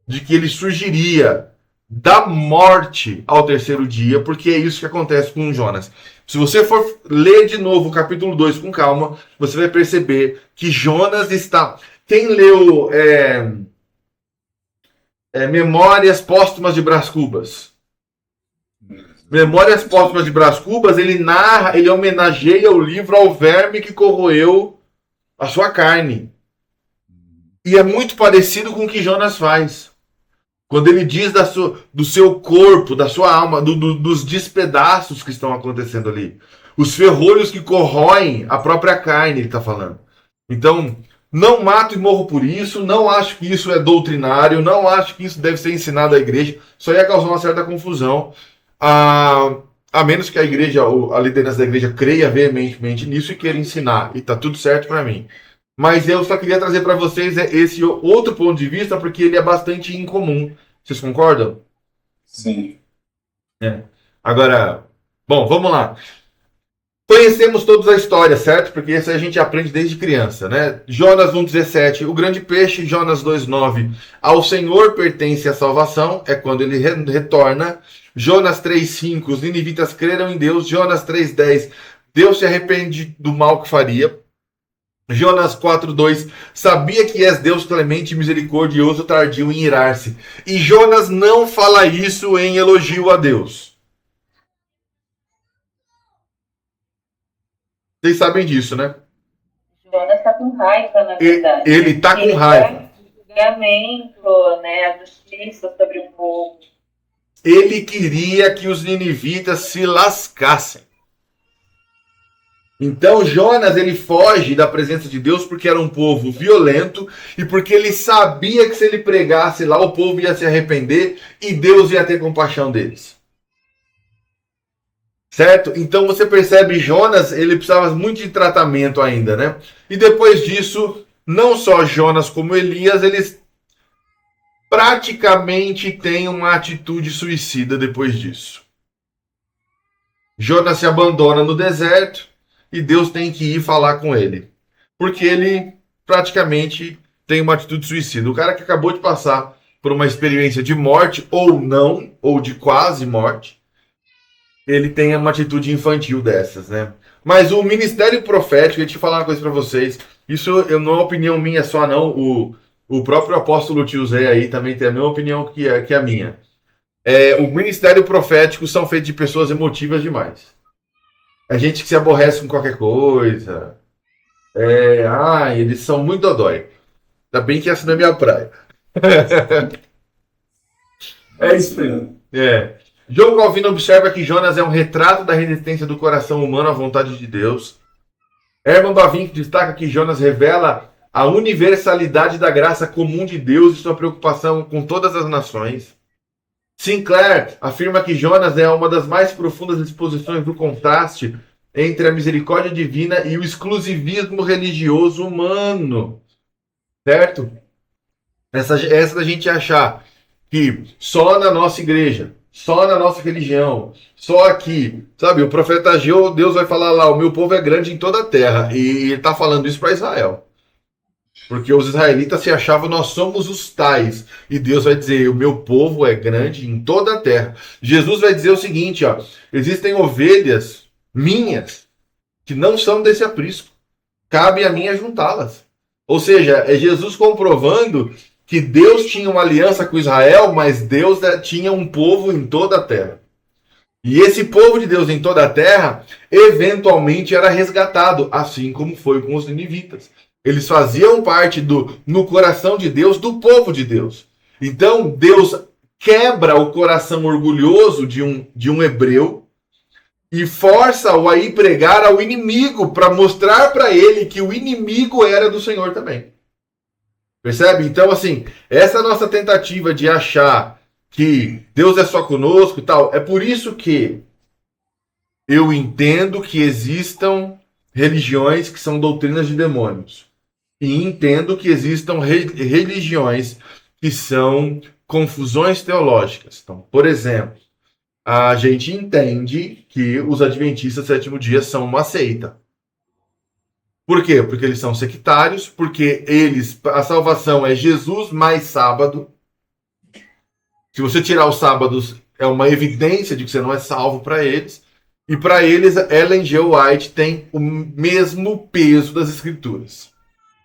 de que ele surgiria da morte ao terceiro dia, porque é isso que acontece com Jonas. Se você for ler de novo o capítulo 2 com calma, você vai perceber que Jonas está... Quem leu Memórias Póstumas de Brás Cubas? Memórias Póstumas de Brás Cubas, ele narra, ele homenageia o livro ao verme que corroeu a sua carne. E é muito parecido com o que Jonas faz. Quando ele diz do seu corpo, da sua alma, dos despedaços que estão acontecendo ali. Os ferrolhos que corroem a própria carne, ele está falando. Então, não mato e morro por isso, não acho que isso é doutrinário, não acho que isso deve ser ensinado à igreja. Só ia causar uma certa confusão. A menos que a igreja, a liderança da igreja creia veementemente nisso e queira ensinar. E tá tudo certo para mim. Mas eu só queria trazer para vocês esse outro ponto de vista, porque ele é bastante incomum. Vocês concordam? Sim. Agora, bom, vamos lá. Conhecemos todos a história, certo? Porque isso a gente aprende desde criança, né? Jonas 1,17, o grande peixe. Jonas 2,9, ao Senhor pertence a salvação, é quando ele retorna. Jonas 3,5, os ninivitas creram em Deus. Jonas 3,10, Deus se arrepende do mal que faria. Jonas 4,2, sabia que és Deus clemente e misericordioso, tardio em irar-se. E Jonas não fala isso em elogio a Deus. Vocês sabem disso, né? Jonas está com raiva, na verdade. Ele está com raiva. O julgamento, né, a justiça sobre o povo. Ele queria que os ninivitas se lascassem. Então Jonas ele foge da presença de Deus porque era um povo violento e porque ele sabia que se ele pregasse lá o povo ia se arrepender e Deus ia ter compaixão deles. Certo? Então você percebe, Jonas ele precisava muito de tratamento ainda, né? E depois disso, não só Jonas como Elias, eles praticamente têm uma atitude suicida depois disso. Jonas se abandona no deserto e Deus tem que ir falar com ele. Porque ele praticamente tem uma atitude suicida. O cara que acabou de passar por uma experiência de morte, ou não, ou de quase morte, ele tem uma atitude infantil dessas, né? Mas o ministério profético, deixa eu falar uma coisa para vocês. Isso não é opinião minha só, não. O próprio apóstolo Tio Zé aí também tem a mesma opinião que a minha. O ministério profético são feitos de pessoas emotivas demais. A gente que se aborrece com qualquer coisa. Eles são muito dodói. Ainda bem que essa não é minha praia. É isso mesmo. João Calvino observa que Jonas é um retrato da resistência do coração humano à vontade de Deus. Herman Bavinck destaca que Jonas revela a universalidade da graça comum de Deus e sua preocupação com todas as nações. Sinclair afirma que Jonas é uma das mais profundas exposições do contraste entre a misericórdia divina e o exclusivismo religioso humano. Certo? Essa da gente achar que só na nossa igreja, só na nossa religião, só aqui, sabe? O profeta Ageu, Deus vai falar lá, o meu povo é grande em toda a terra. E ele está falando isso para Israel. Porque os israelitas se achavam, nós somos os tais. E Deus vai dizer, o meu povo é grande em toda a terra. Jesus vai dizer o seguinte, ó, existem ovelhas minhas que não são desse aprisco. Cabe a mim juntá-las. Ou seja, é Jesus comprovando que Deus tinha uma aliança com Israel, mas Deus tinha um povo em toda a terra. E esse povo de Deus em toda a terra, eventualmente era resgatado, assim como foi com os ninivitas. Eles faziam parte no coração de Deus, do povo de Deus. Então, Deus quebra o coração orgulhoso de um hebreu e força-o a ir pregar ao inimigo para mostrar para ele que o inimigo era do Senhor também. Percebe? Então, assim, essa nossa tentativa de achar que Deus é só conosco e tal, é por isso que eu entendo que existam religiões que são doutrinas de demônios. E entendo que existam religiões que são confusões teológicas. Então, por exemplo, a gente entende que os adventistas do sétimo dia são uma seita. Por quê? Porque eles são sectários, porque a salvação é Jesus mais sábado. Se você tirar os sábados, é uma evidência de que você não é salvo para eles. E para eles, Ellen G. White tem o mesmo peso das escrituras.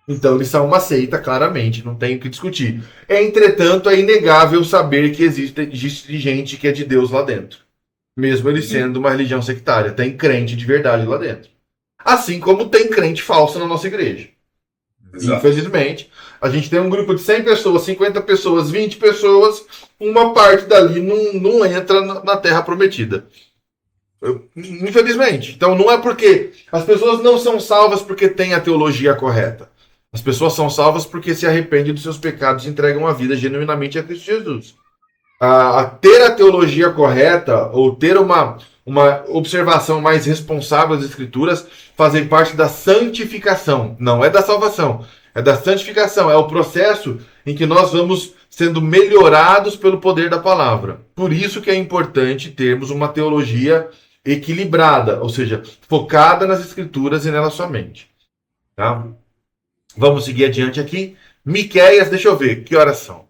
Então eles são uma seita, claramente, não tem o que discutir. Entretanto, é inegável saber que existe gente que é de Deus lá dentro. Mesmo ele sendo uma religião sectária. Tem crente de verdade lá dentro. Assim como tem crente falso na nossa igreja. Exato. Infelizmente, a gente tem um grupo de 100 pessoas, 50 pessoas, 20 pessoas, uma parte dali não entra na terra prometida. Infelizmente. Então não é porque as pessoas não são salvas porque têm a teologia correta. As pessoas são salvas porque se arrependem dos seus pecados e entregam a vida genuinamente a Cristo Jesus. Ter a teologia correta ou ter uma observação mais responsável das Escrituras fazem parte da santificação. Não é da salvação, é da santificação. É o processo em que nós vamos sendo melhorados pelo poder da palavra. Por isso que é importante termos uma teologia equilibrada, ou seja, focada nas Escrituras e nela somente. Tá? Vamos seguir adiante aqui. Miqueias, deixa eu ver, que horas são?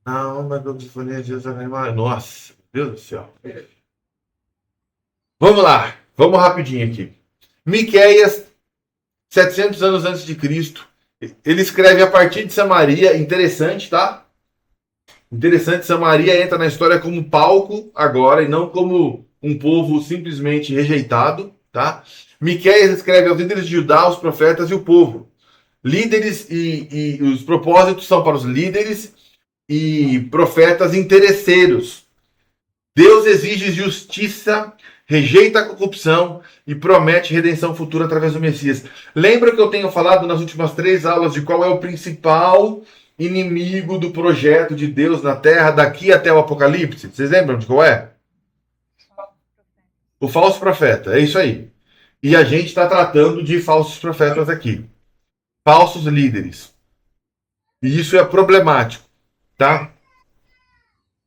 Não, mas eu falei Jesus. Nossa, meu Deus do céu. Vamos lá, vamos rapidinho aqui. Miqueias, 700 anos antes de Cristo. Ele escreve a partir de Samaria, interessante, tá? Interessante, Samaria entra na história como palco agora e não como um povo simplesmente rejeitado, tá? Miqueias escreve aos líderes de Judá, os profetas e o povo. Líderes e os propósitos são para os líderes e profetas interesseiros. Deus exige justiça, rejeita a corrupção e promete redenção futura através do Messias. Lembra que eu tenho falado nas últimas 3 aulas de qual é o principal inimigo do projeto de Deus na Terra daqui até o Apocalipse? Vocês lembram de qual é? O falso profeta, é isso aí. E a gente está tratando de falsos profetas aqui. Falsos líderes. E isso é problemático, tá?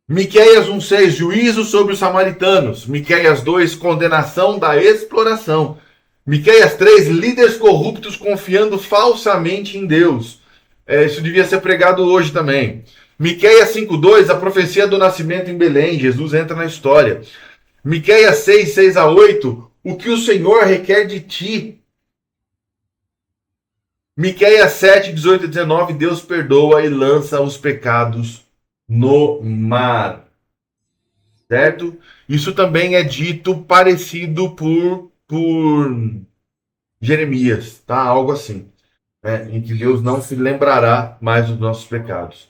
Miqueias 1,6, juízo sobre os samaritanos. Miqueias 2, condenação da exploração. Miqueias 3, líderes corruptos confiando falsamente em Deus. Isso devia ser pregado hoje também. Miqueias 5,2, a profecia do nascimento em Belém. Jesus entra na história. Miqueias 6, 6-8, o que o Senhor requer de ti. Miqueias 7, 18-19, Deus perdoa e lança os pecados no mar. Certo? Isso também é dito parecido por Jeremias, tá? Algo assim. Né? Em que Deus não se lembrará mais dos nossos pecados.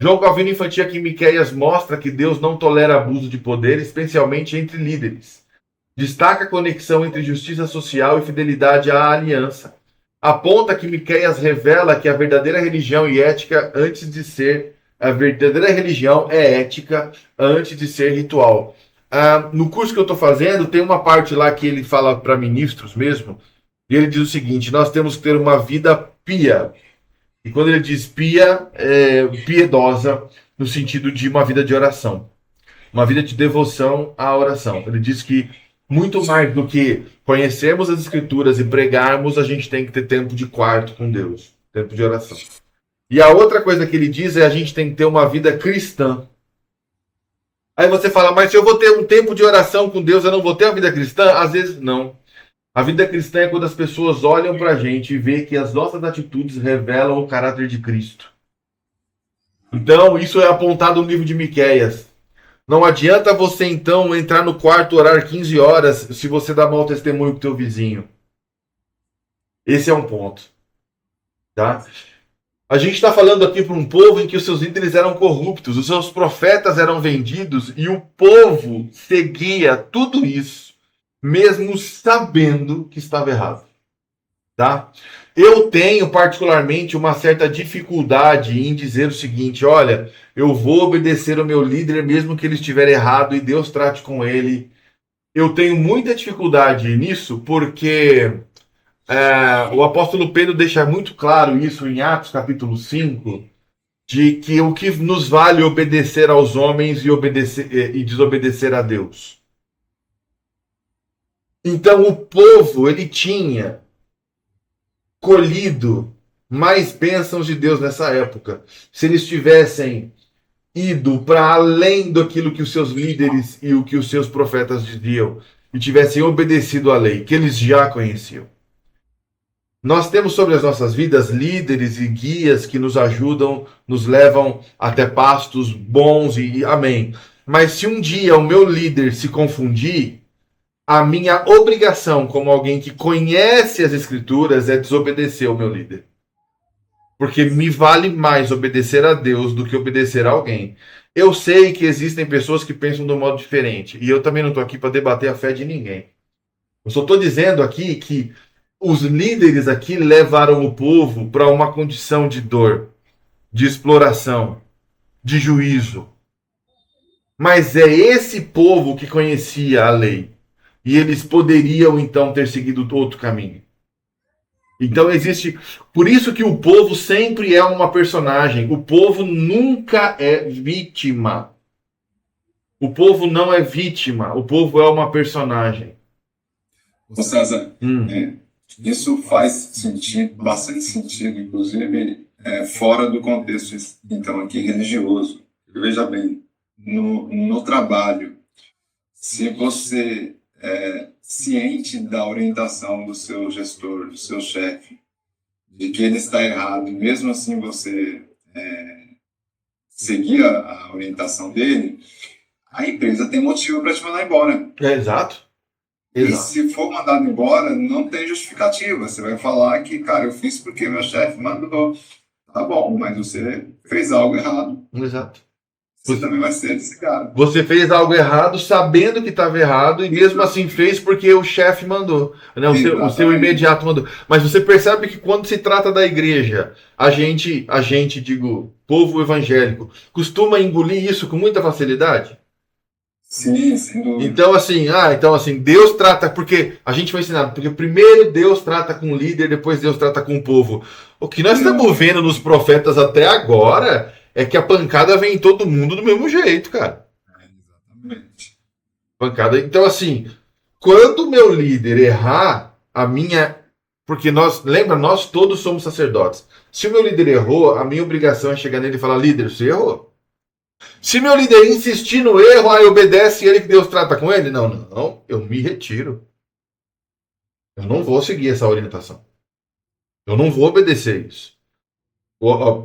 João Calvino Infantil aqui em Miqueias mostra que Deus não tolera abuso de poder, especialmente entre líderes. Destaca a conexão entre justiça social e fidelidade à aliança. Aponta que Miqueias revela que a verdadeira religião e ética antes de ser a verdadeira religião é ética antes de ser ritual. No curso que eu estou fazendo tem uma parte lá que ele fala para ministros mesmo e ele diz o seguinte: nós temos que ter uma vida pia. E quando ele diz pia, piedosa no sentido de uma vida de oração, uma vida de devoção à oração. Ele diz que muito mais do que conhecermos as Escrituras e pregarmos, a gente tem que ter tempo de quarto com Deus, tempo de oração. E a outra coisa que ele diz é a gente tem que ter uma vida cristã. Aí você fala, mas se eu vou ter um tempo de oração com Deus, eu não vou ter uma vida cristã? Às vezes não. A vida cristã é quando as pessoas olham para a gente e veem que as nossas atitudes revelam o caráter de Cristo. Então, isso é apontado no livro de Miqueias. Não adianta você, então, entrar no quarto, orar 15 horas, se você dá mau testemunho com o teu vizinho. Esse é um ponto. Tá? A gente está falando aqui para um povo em que os seus líderes eram corruptos, os seus profetas eram vendidos e o povo seguia tudo isso, mesmo sabendo que estava errado. Tá? Eu tenho particularmente uma certa dificuldade em dizer o seguinte: olha, eu vou obedecer ao meu líder mesmo que ele estiver errado e Deus trate com ele. Eu tenho muita dificuldade nisso porque o apóstolo Pedro deixa muito claro isso em Atos capítulo 5, de que o que nos vale obedecer aos homens e desobedecer a Deus. Então o povo, ele tinha colhido mais bênçãos de Deus nessa época. Se eles tivessem ido para além daquilo que os seus líderes e o que os seus profetas diziam e tivessem obedecido à lei, que eles já conheciam. Nós temos sobre as nossas vidas líderes e guias que nos ajudam, nos levam até pastos bons e amém. Mas se um dia o meu líder se confundir, a minha obrigação como alguém que conhece as escrituras é desobedecer ao meu líder. Porque me vale mais obedecer a Deus do que obedecer a alguém. Eu sei que existem pessoas que pensam de um modo diferente. E eu também não estou aqui para debater a fé de ninguém. Eu só estou dizendo aqui que os líderes aqui levaram o povo para uma condição de dor, de exploração, de juízo. Mas é esse povo que conhecia a lei. E eles poderiam então ter seguido outro caminho. Então existe. Por isso que o povo sempre é uma personagem. O povo nunca é vítima. O povo não é vítima. O povo é uma personagem. Ô César, isso faz sentido, bastante sentido, inclusive fora do contexto, então, aqui religioso. Veja bem, no trabalho, se você é ciente da orientação do seu gestor, do seu chefe, de que ele está errado, mesmo assim você seguir a orientação dele, a empresa tem motivo para te mandar embora. Exato. E se for mandado embora, não tem justificativa. Você vai falar que, cara, eu fiz porque meu chefe mandou. Tá bom, mas você fez algo errado. Exato. Você também vai ser desligado. Você fez algo errado sabendo que estava errado e mesmo assim fez porque o chefe mandou. Né? O seu imediato mandou. Mas você percebe que quando se trata da igreja, a gente, digo, povo evangélico, costuma engolir isso com muita facilidade? Sim, sem dúvida. Então assim, Deus trata, porque a gente foi ensinado, porque primeiro Deus trata com o líder, depois Deus trata com o povo. O que nós estamos vendo nos profetas até agora é que a pancada vem em todo mundo do mesmo jeito, cara. Exatamente. Pancada. Então assim, quando o meu líder errar, porque nós todos somos sacerdotes. Se o meu líder errou, a minha obrigação é chegar nele e falar, líder, você errou. Se meu líder insistir no erro, aí obedece ele que Deus trata com ele? Não, eu me retiro. Eu não vou seguir essa orientação. Eu não vou obedecer isso.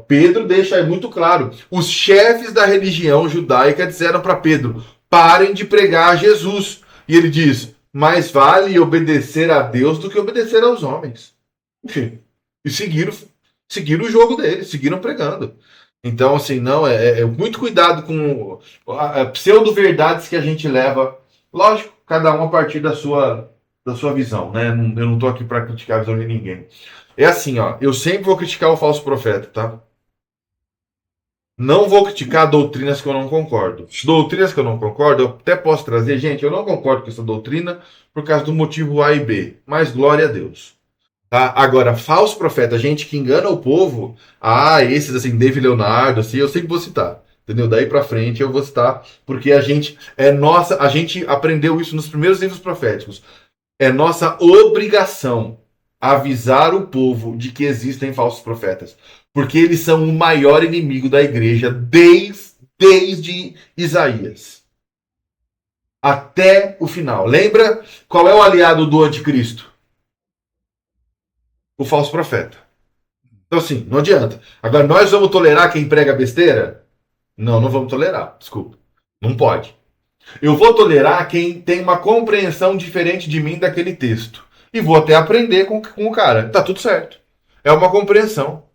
Pedro deixa aí muito claro. Os chefes da religião judaica disseram para Pedro, parem de pregar a Jesus. E ele diz, mais vale obedecer a Deus do que obedecer aos homens. E seguiram o jogo deles, seguiram pregando. Então, assim, não, muito cuidado com pseudo-verdades que a gente leva. Lógico, cada um a partir da sua visão, né? Eu não estou aqui para criticar a visão de ninguém. É assim, ó, eu sempre vou criticar o falso profeta, tá? Não vou criticar doutrinas que eu não concordo. Doutrinas que eu não concordo, eu até posso trazer, gente, eu não concordo com essa doutrina por causa do motivo A e B, mas glória a Deus. Tá? Agora, falso profeta, gente que engana o povo, esses assim, David Leonardo, assim, eu sempre vou citar, entendeu? Daí pra frente eu vou citar, porque a gente aprendeu isso nos primeiros livros proféticos. É nossa obrigação avisar o povo de que existem falsos profetas, porque eles são o maior inimigo da igreja desde Isaías até o final. Lembra qual é o aliado do anticristo? O falso profeta. Então, assim, não adianta. Agora, nós vamos tolerar quem prega besteira? Não vamos tolerar. Desculpa. Não pode. Eu vou tolerar quem tem uma compreensão diferente de mim daquele texto. E vou até aprender com o cara. Tá tudo certo. É uma compreensão.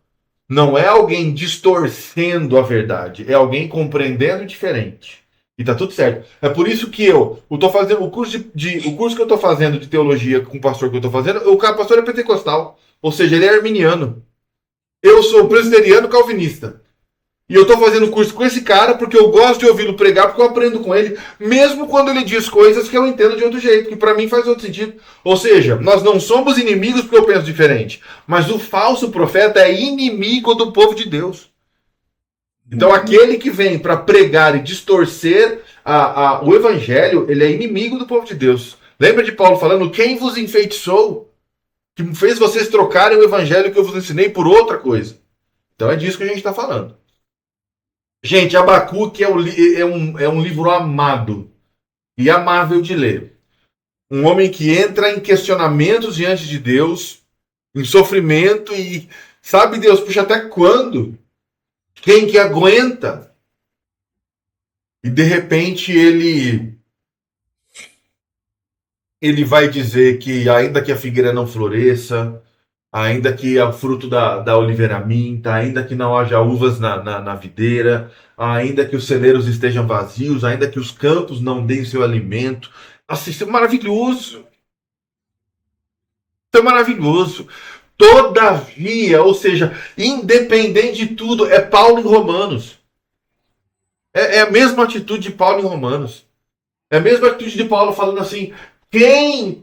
Não é alguém distorcendo a verdade. É alguém compreendendo diferente. E tá tudo certo. É por isso que eu tô fazendo o curso que eu tô fazendo de teologia com o pastor que eu tô fazendo, o pastor é pentecostal. Ou seja, ele é arminiano. Eu sou presbiteriano calvinista. E eu estou fazendo curso com esse cara porque eu gosto de ouvi-lo pregar, porque eu aprendo com ele, mesmo quando ele diz coisas que eu entendo de outro jeito, que para mim faz outro sentido. Ou seja, nós não somos inimigos porque eu penso diferente, mas o falso profeta é inimigo do povo de Deus. Então aquele que vem para pregar e distorcer o evangelho, ele é inimigo do povo de Deus. Lembra de Paulo falando, quem vos enfeitiçou, que fez vocês trocarem o evangelho que eu vos ensinei por outra coisa? Então é disso que a gente está falando. Gente, Abacuque é um livro amado e amável de ler. Um homem que entra em questionamentos diante de Deus, em sofrimento e sabe Deus, puxa, até quando? Quem que aguenta? E de repente ele vai dizer que ainda que a figueira não floresça, ainda que o fruto da oliveira minta, ainda que não haja uvas na videira, ainda que os celeiros estejam vazios, ainda que os campos não deem seu alimento. Nossa, isso é maravilhoso. Isso é maravilhoso. Todavia, ou seja, independente de tudo, é Paulo em Romanos. É a mesma atitude de Paulo em Romanos. É a mesma atitude de Paulo falando assim, quem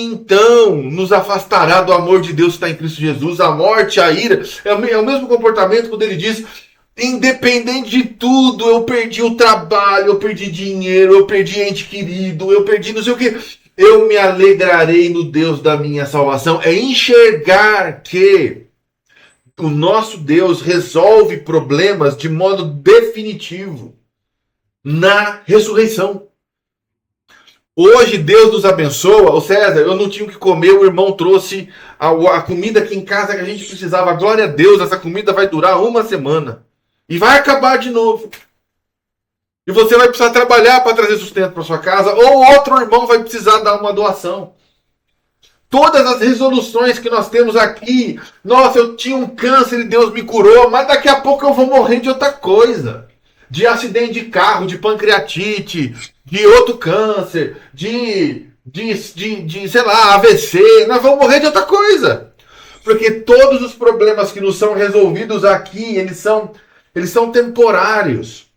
então nos afastará do amor de Deus que está em Cristo Jesus? A morte, a ira. É o mesmo comportamento quando ele diz, independente de tudo, eu perdi o trabalho, eu perdi dinheiro, eu perdi ente querido, eu perdi não sei o que. Eu me alegrarei no Deus da minha salvação. É enxergar que o nosso Deus resolve problemas de modo definitivo na ressurreição. Hoje Deus nos abençoa. Ô César, eu não tinha o que comer, o irmão trouxe a comida aqui em casa que a gente precisava. Glória a Deus, essa comida vai durar uma semana. E vai acabar de novo. E você vai precisar trabalhar para trazer sustento para sua casa. Ou outro irmão vai precisar dar uma doação. Todas as resoluções que nós temos aqui. Nossa, eu tinha um câncer e Deus me curou. Mas daqui a pouco eu vou morrer de outra coisa. De acidente de carro, de pancreatite, de outro câncer, de sei lá, AVC. Nós vamos morrer de outra coisa. Porque todos os problemas que nos são resolvidos aqui, eles são temporários.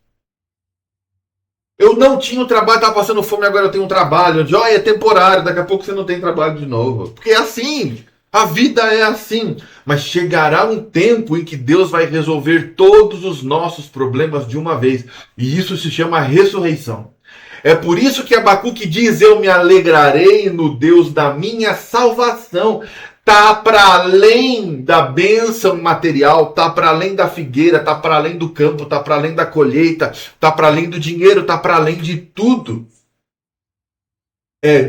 Eu não tinha um trabalho, estava passando fome, agora eu tenho um trabalho. É temporário, daqui a pouco você não tem trabalho de novo. Porque é assim. A vida é assim, mas chegará um tempo em que Deus vai resolver todos os nossos problemas de uma vez. E isso se chama ressurreição. É por isso que Abacuque diz, eu me alegrarei no Deus da minha salvação. Está para além da bênção material, está para além da figueira, está para além do campo, está para além da colheita, está para além do dinheiro, está para além de tudo.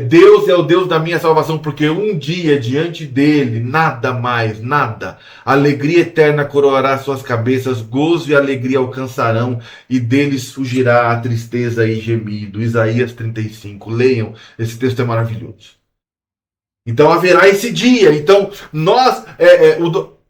Deus é o Deus da minha salvação, porque um dia diante dele, nada mais, nada. Alegria eterna coroará suas cabeças, gozo e alegria alcançarão, e deles fugirá a tristeza e gemido. Isaías 35. Leiam, esse texto é maravilhoso. Então haverá esse dia. Então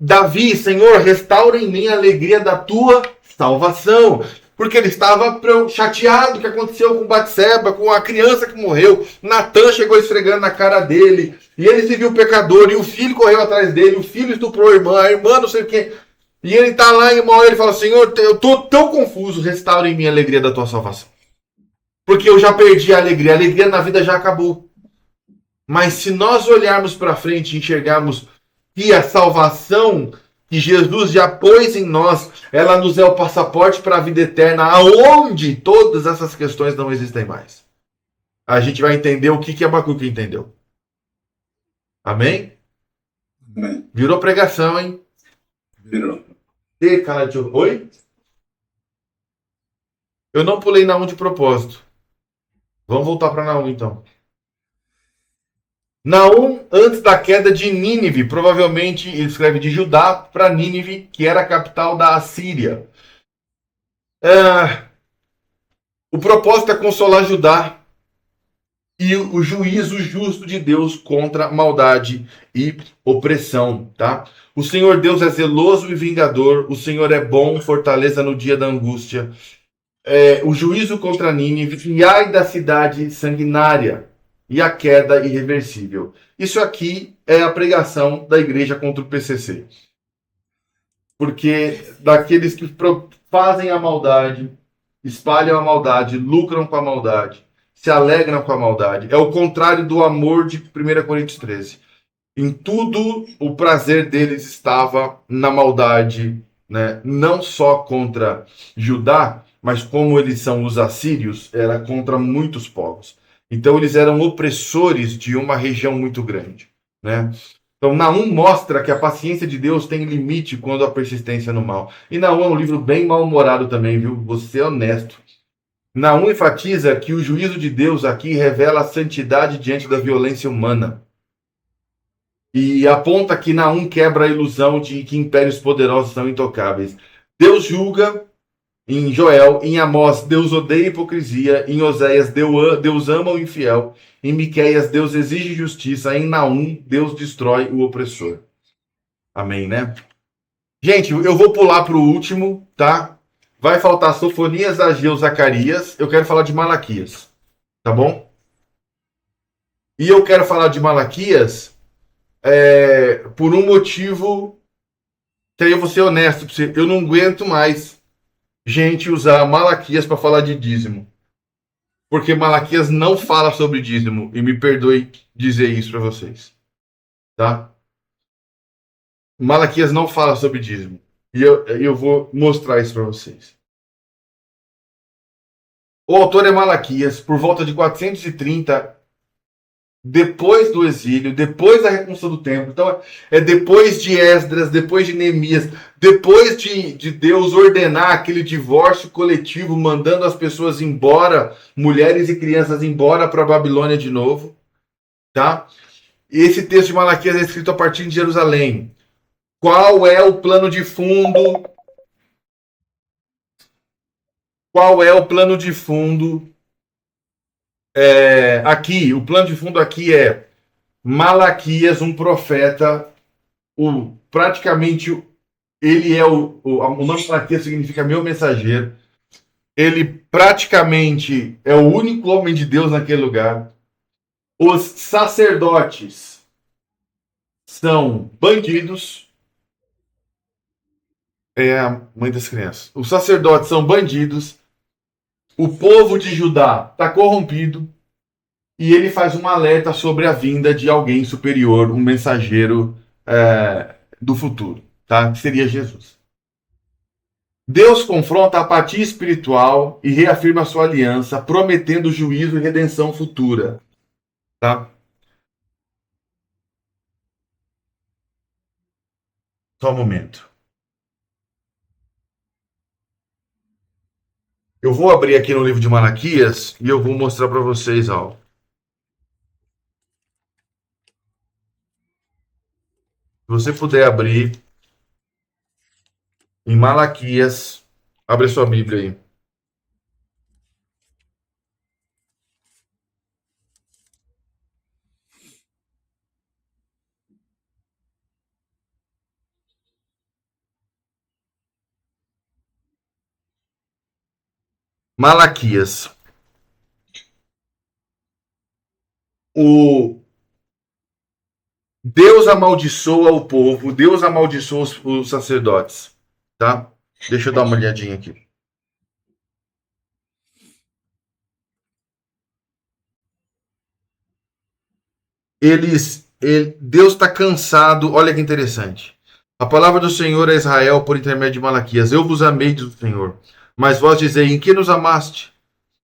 Davi, Senhor, restaura em mim a alegria da tua salvação. Porque ele estava chateado com o que aconteceu com Batseba, com a criança que morreu. Natan chegou esfregando na cara dele. E ele se viu pecador. E o filho correu atrás dele. O filho estuprou a irmã não sei o quê. E ele está lá e uma hora ele fala, Senhor, eu estou tão confuso. Restaura em mim a alegria da tua salvação. Porque eu já perdi a alegria. A alegria na vida já acabou. Mas se nós olharmos para frente e enxergarmos que a salvação que Jesus já pôs em nós, ela nos é o passaporte para a vida eterna, aonde todas essas questões não existem mais. A gente vai entender o que Abacuque entendeu. Amém? Amém. Virou pregação, hein? Virou. E, cara, oi? Eu não pulei Naum de propósito. Vamos voltar para Naum, então. Naum, antes da queda de Nínive, provavelmente ele escreve de Judá para Nínive, que era a capital da Assíria. O propósito é consolar Judá e o juízo justo de Deus contra maldade e opressão. Tá? O Senhor Deus é zeloso e vingador, o Senhor é bom, fortaleza no dia da angústia. O juízo contra Nínive, e ai da cidade sanguinária. E a queda irreversível. Isso aqui é a pregação da igreja contra o PCC. porque daqueles que fazem a maldade, espalham a maldade, lucram com a maldade, se alegram com a maldade. É o contrário do amor de 1 Coríntios 13. Em tudo o prazer deles estava na maldade, né? Não só contra Judá, mas como eles são os assírios, era contra muitos povos. Então eles eram opressores de uma região muito grande, né? Então Naum mostra que a paciência de Deus tem limite quando há persistência no mal. E Naum é um livro bem mal-humorado também, viu? Vou ser honesto. Naum enfatiza que o juízo de Deus aqui revela a santidade diante da violência humana. E aponta que Naum quebra a ilusão de que impérios poderosos são intocáveis. Deus julga em Joel, em Amós, Deus odeia a hipocrisia, em Oséias, Deus ama o infiel, em Miqueias, Deus exige justiça, em Naum, Deus destrói o opressor. Amém, né? Gente, eu vou pular para o último, tá? Vai faltar Sofonias, Ageu, Zacarias. Eu quero falar de Malaquias, tá bom? E eu quero falar de Malaquias por um motivo que aí eu vou ser honesto pra você. Eu não aguento mais gente usar Malaquias para falar de dízimo. Porque Malaquias não fala sobre dízimo. E me perdoe dizer isso para vocês. Tá? Malaquias não fala sobre dízimo. E eu vou mostrar isso para vocês. O autor é Malaquias, por volta de 430, depois do exílio, depois da reconstrução do templo. Então, é depois de Esdras, depois de Neemias, depois de Deus ordenar aquele divórcio coletivo, mandando as pessoas embora, mulheres e crianças embora para a Babilônia de novo. Tá? E esse texto de Malaquias é escrito a partir de Jerusalém. Qual é o plano de fundo? Qual é o plano de fundo? Aqui, o plano de fundo aqui é Malaquias, um profeta, praticamente ele é o nome Malaquias significa meu mensageiro. Ele praticamente é o único homem de Deus naquele lugar. Os sacerdotes são bandidos. É a mãe das crianças. Os sacerdotes são bandidos. O povo de Judá está corrompido. E ele faz um alerta sobre a vinda de alguém superior, um mensageiro do futuro, tá? Que seria Jesus. Deus confronta a apatia espiritual e reafirma a sua aliança, prometendo juízo e redenção futura. Tá? Só um momento. Eu vou abrir aqui no livro de Malaquias e eu vou mostrar para vocês algo. Se você puder abrir em Malaquias, abre a sua Bíblia aí. Malaquias. Deus amaldiçoa o povo, Deus amaldiçoa os sacerdotes, tá? Deixa eu dar uma olhadinha aqui. Deus está cansado, olha que interessante. A palavra do Senhor a Israel por intermédio de Malaquias. Eu vos amei, diz o Senhor. Mas vós dizei, em que nos amaste?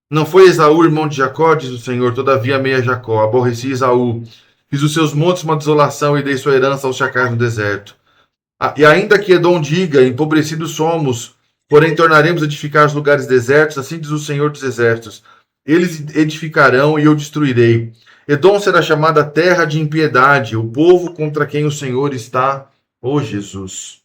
Não foi Esaú, irmão de Jacó, diz o Senhor, todavia amei a Jacó, aborreci Esaú. Fiz os seus montes uma desolação e dei sua herança aos chacais no deserto. E ainda que Edom diga, empobrecidos somos, porém tornaremos a edificar os lugares desertos, assim diz o Senhor dos exércitos. Eles edificarão e eu destruirei. Edom será chamada terra de impiedade, o povo contra quem o Senhor está, Jesus.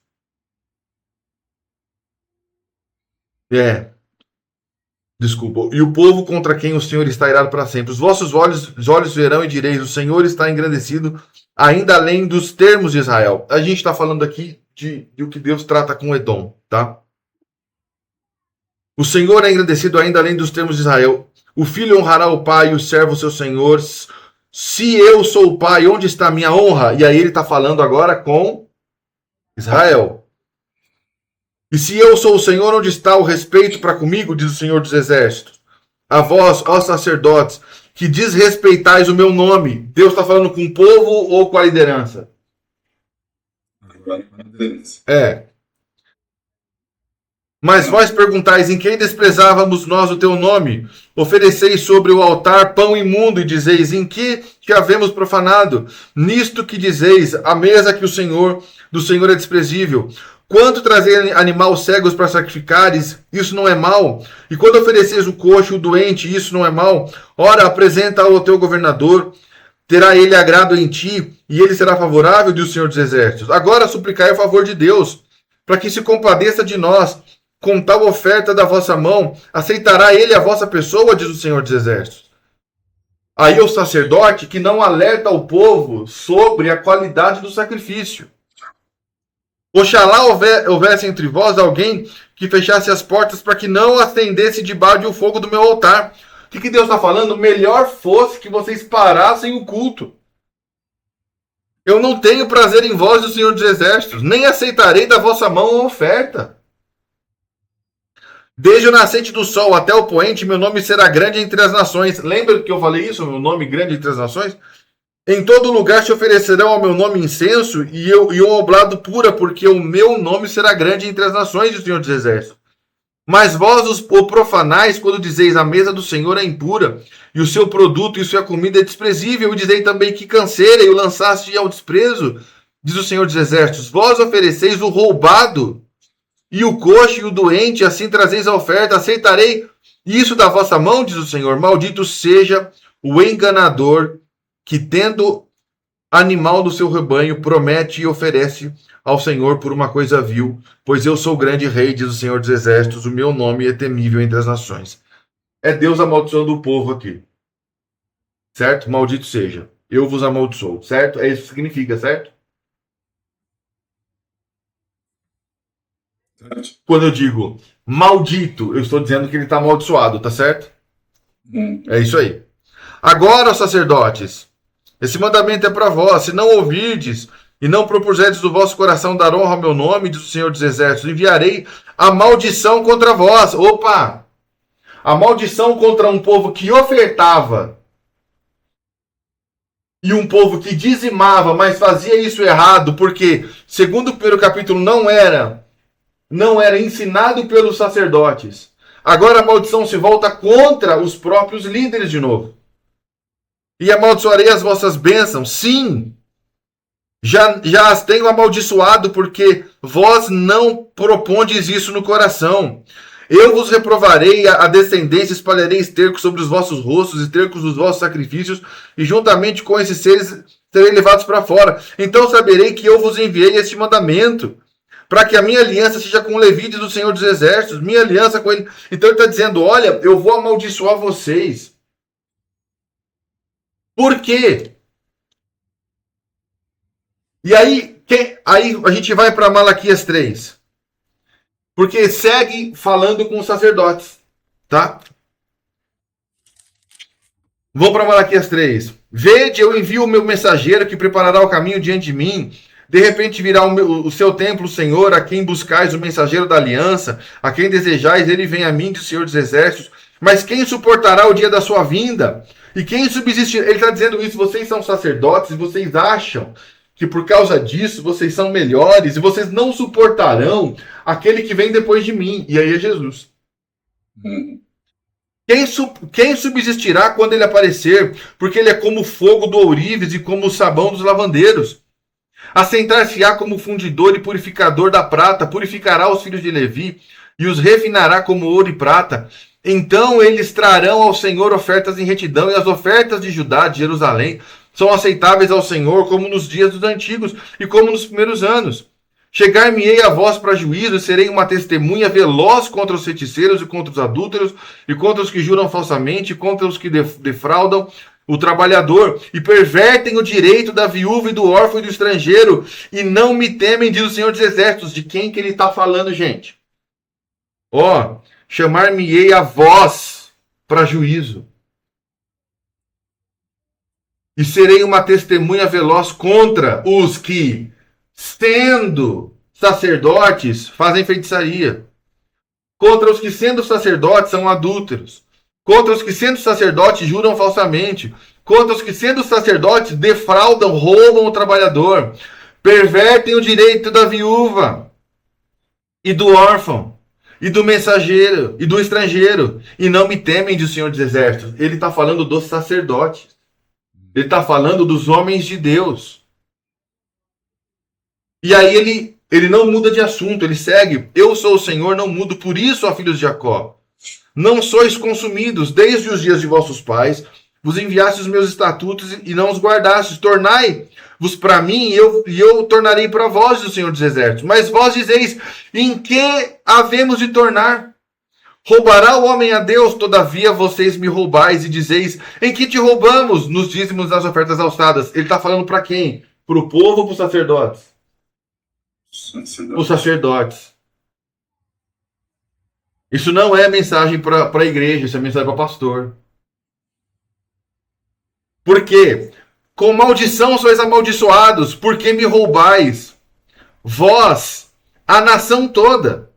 Desculpa. E o povo contra quem o Senhor está irado para sempre. Os vossos olhos verão e direis, o Senhor está engrandecido, ainda além dos termos de Israel. A gente está falando aqui de o que Deus trata com Edom, tá? O Senhor é engrandecido ainda além dos termos de Israel. O filho honrará o pai e o servo seu senhor. Se eu sou o pai, onde está a minha honra? E aí ele está falando agora com Israel. E se eu sou o Senhor, onde está o respeito para comigo, diz o Senhor dos Exércitos? A vós, ó sacerdotes, que desrespeitais o meu nome. Deus está falando com o povo ou com a liderança? É. Mas vós perguntais, em quem desprezávamos nós o teu nome? Ofereceis sobre o altar pão imundo e dizeis, em que havemos profanado? Nisto que dizeis, a mesa que do Senhor é desprezível. Quando trazer animal cegos para sacrificares, isso não é mal. E quando ofereceis o coxo, o doente, isso não é mal. Ora, apresenta ao teu governador, terá ele agrado em ti, e ele será favorável, diz o Senhor dos Exércitos. Agora suplicai a favor de Deus, para que se compadeça de nós. Com tal oferta da vossa mão, aceitará ele a vossa pessoa, diz o Senhor dos Exércitos. Aí o sacerdote que não alerta o povo sobre a qualidade do sacrifício. Oxalá houvesse entre vós alguém que fechasse as portas para que não acendesse debaixo o fogo do meu altar. O que Deus está falando? Melhor fosse que vocês parassem o culto. Eu não tenho prazer em vós, do Senhor dos Exércitos, nem aceitarei da vossa mão a oferta. Desde o nascente do sol até o poente, meu nome será grande entre as nações. Lembra que eu falei isso? Meu nome grande entre as nações? Em todo lugar se oferecerão ao meu nome incenso e um oblado pura, porque o meu nome será grande entre as nações, diz o Senhor dos Exércitos. Mas vós o profanais quando dizeis a mesa do Senhor é impura, e o seu produto e sua comida é desprezível, e dizei também que canseira e o lançaste ao desprezo, diz o Senhor dos Exércitos. Vós ofereceis o roubado, e o coxo e o doente, assim trazeis a oferta, aceitarei isso da vossa mão, diz o Senhor. Maldito seja o enganador que, tendo animal do seu rebanho, promete e oferece ao Senhor por uma coisa vil, pois eu sou o grande rei, diz o Senhor dos Exércitos, o meu nome é temível entre as nações. É Deus amaldiçoando o povo aqui. Certo? Maldito seja. Eu vos amaldiçoo. Certo? É isso que significa, certo? Quando eu digo maldito, eu estou dizendo que ele está amaldiçoado, tá certo? É isso aí. Agora, sacerdotes, esse mandamento é para vós. Se não ouvirdes e não propuserdes do vosso coração dar honra ao meu nome, diz o Senhor dos Exércitos, enviarei a maldição contra vós. Opa! A maldição contra um povo que ofertava e um povo que dizimava, mas fazia isso errado, porque, segundo o primeiro capítulo, não era ensinado pelos sacerdotes. Agora a maldição se volta contra os próprios líderes de novo. E amaldiçoarei as vossas bênçãos. Sim, já as tenho amaldiçoado, porque vós não propondes isso no coração. Eu vos reprovarei a descendência, espalharei esterco sobre os vossos rostos, estercos dos vossos sacrifícios, e juntamente com esses seres serei levados para fora. Então saberei que eu vos enviei este mandamento, para que a minha aliança seja com o Levi do Senhor dos Exércitos, minha aliança com ele. Então ele está dizendo, olha, eu vou amaldiçoar vocês. Por quê? E aí a gente vai para Malaquias 3. Porque segue falando com os sacerdotes, tá? Vou para Malaquias 3. Vede, eu envio o meu mensageiro que preparará o caminho diante de mim. De repente virá o seu templo, Senhor, a quem buscais o mensageiro da aliança, a quem desejais, ele vem a mim, diz o Senhor dos Exércitos. Mas quem suportará o dia da sua vinda? E quem subsistirá? Ele está dizendo isso, vocês são sacerdotes, e vocês acham que por causa disso vocês são melhores, e vocês não suportarão aquele que vem depois de mim. E aí é Jesus. Quem subsistirá quando ele aparecer? Porque ele é como o fogo do ourives e como o sabão dos lavandeiros. Assentar-se-á como fundidor e purificador da prata, purificará os filhos de Levi e os refinará como ouro e prata. Então eles trarão ao Senhor ofertas em retidão, e as ofertas de Judá, de Jerusalém, são aceitáveis ao Senhor como nos dias dos antigos e como nos primeiros anos. Chegar-me-ei a vós para juízo, e serei uma testemunha veloz contra os feiticeiros e contra os adúlteros, e contra os que juram falsamente, e contra os que defraudam o trabalhador, e pervertem o direito da viúva e do órfão e do estrangeiro, e não me temem, diz o Senhor dos Exércitos. De quem que ele está falando, gente? Chamar-me-ei a vós para juízo, e serei uma testemunha veloz contra os que, sacerdotes fazem feitiçaria. Contra os que, sendo sacerdotes, são adúlteros. Contra os que, sendo sacerdotes, juram falsamente. Contra os que, sendo sacerdotes, defraudam, roubam o trabalhador. Pervertem o direito da viúva e do órfão, e do mensageiro, e do estrangeiro. E não me temem, diz o Senhor dos Exércitos. Ele está falando dos sacerdotes. Ele está falando dos homens de Deus. E aí ele não muda de assunto, ele segue. Eu sou o Senhor, não mudo, por isso, ó filhos de Jacó. Não sois consumidos desde os dias de vossos pais, vos enviaste os meus estatutos e não os guardastes. Tornai-vos para mim e eu tornarei para vós, o Senhor dos Exércitos. Mas vós dizeis, em que havemos de tornar? Roubará o homem a Deus? Todavia vocês me roubais e dizeis, em que te roubamos? Nos dízimos das ofertas alçadas. Ele está falando para quem? Para o povo ou para os sacerdotes? Os sacerdotes. Isso não é mensagem para a igreja, isso é mensagem para o pastor. Por quê? Com maldição sois amaldiçoados, porque me roubais, vós, a nação toda.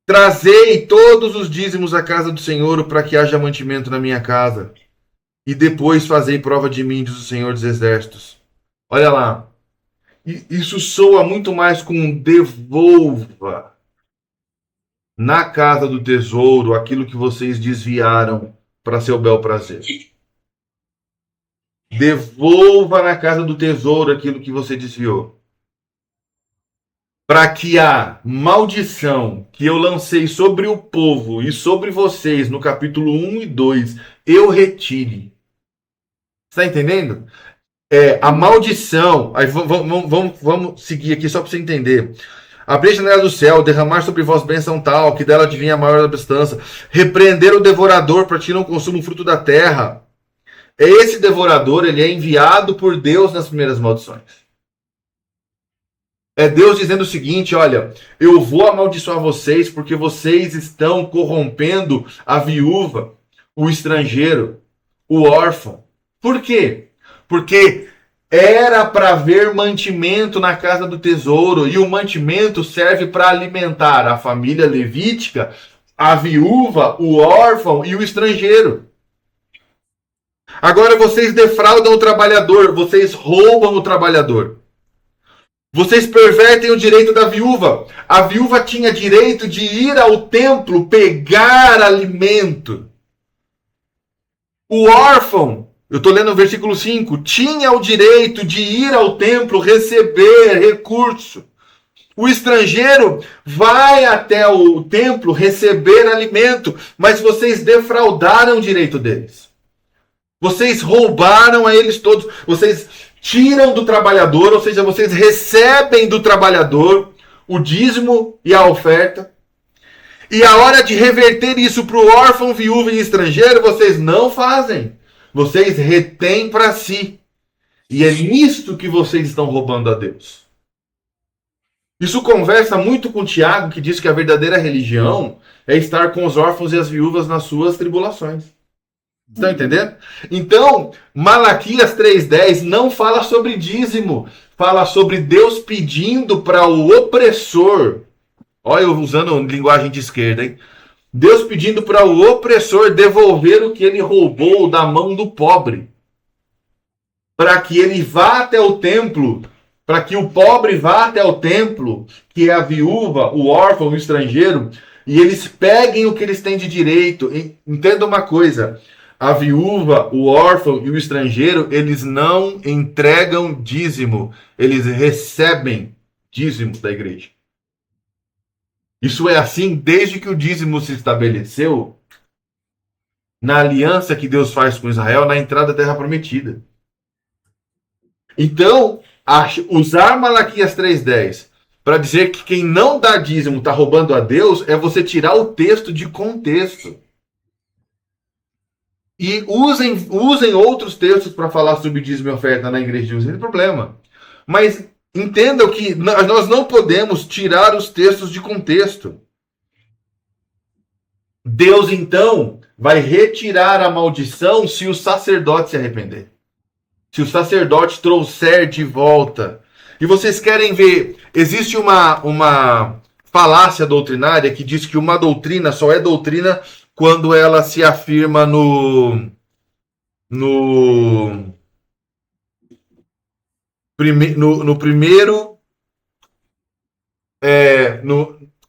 Trazei todos os dízimos à casa do Senhor, para que haja mantimento na minha casa. E depois fazei prova de mim, diz o Senhor dos Exércitos. Olha lá. Isso soa muito mais com devolva na casa do tesouro aquilo que vocês desviaram para seu bel prazer. Devolva na casa do tesouro aquilo que você desviou. Para que a maldição que eu lancei sobre o povo e sobre vocês no capítulo 1 e 2, eu retire. Está entendendo? A maldição. Aí vamos seguir aqui só para você entender. Abrir a janela do céu, derramar sobre vós bênção tal, que dela advinha a maior abestança. Repreender o devorador para que não consuma o fruto da terra. Esse devorador, ele é enviado por Deus nas primeiras maldições. É Deus dizendo o seguinte, olha, eu vou amaldiçoar vocês porque vocês estão corrompendo a viúva, o estrangeiro, o órfão. Por quê? Porque era para haver mantimento na casa do tesouro, e o mantimento serve para alimentar a família levítica, a viúva, o órfão e o estrangeiro. Agora vocês defraudam o trabalhador, vocês roubam o trabalhador. Vocês pervertem o direito da viúva. A viúva tinha direito de ir ao templo pegar alimento. O órfão, eu estou lendo o versículo 5, tinha o direito de ir ao templo receber recurso. O estrangeiro vai até o templo receber alimento, mas vocês defraudaram o direito deles. Vocês roubaram a eles todos. Vocês tiram do trabalhador, ou seja, vocês recebem do trabalhador o dízimo e a oferta. E a hora de reverter isso para o órfão, viúva e estrangeiro, vocês não fazem. Vocês retêm para si. E é nisto que vocês estão roubando a Deus. Isso conversa muito com Tiago, que diz que a verdadeira religião é estar com os órfãos e as viúvas nas suas tribulações. Estão entendendo? Então, Malaquias 3,10 não fala sobre dízimo. Fala sobre Deus pedindo para o opressor. Olha, eu usando linguagem de esquerda, hein? Deus pedindo para o opressor devolver o que ele roubou da mão do pobre. Para que ele vá até o templo. Para que o pobre vá até o templo, que é a viúva, o órfão, o estrangeiro, e eles peguem o que eles têm de direito. Entenda uma coisa. A viúva, o órfão e o estrangeiro, eles não entregam dízimo. Eles recebem dízimo da igreja. Isso é assim desde que o dízimo se estabeleceu na aliança que Deus faz com Israel na entrada da Terra Prometida. Então, usar Malaquias 3,10 para dizer que quem não dá dízimo está roubando a Deus é você tirar o texto de contexto. E usem outros textos para falar sobre dízimo e oferta na igreja de Deus, não tem problema. Mas entendam que nós não podemos tirar os textos de contexto. Deus, então, vai retirar a maldição se o sacerdote se arrepender. Se o sacerdote trouxer de volta. E vocês querem ver, existe uma falácia doutrinária que diz que uma doutrina só é doutrina quando ela se afirma no primeiro,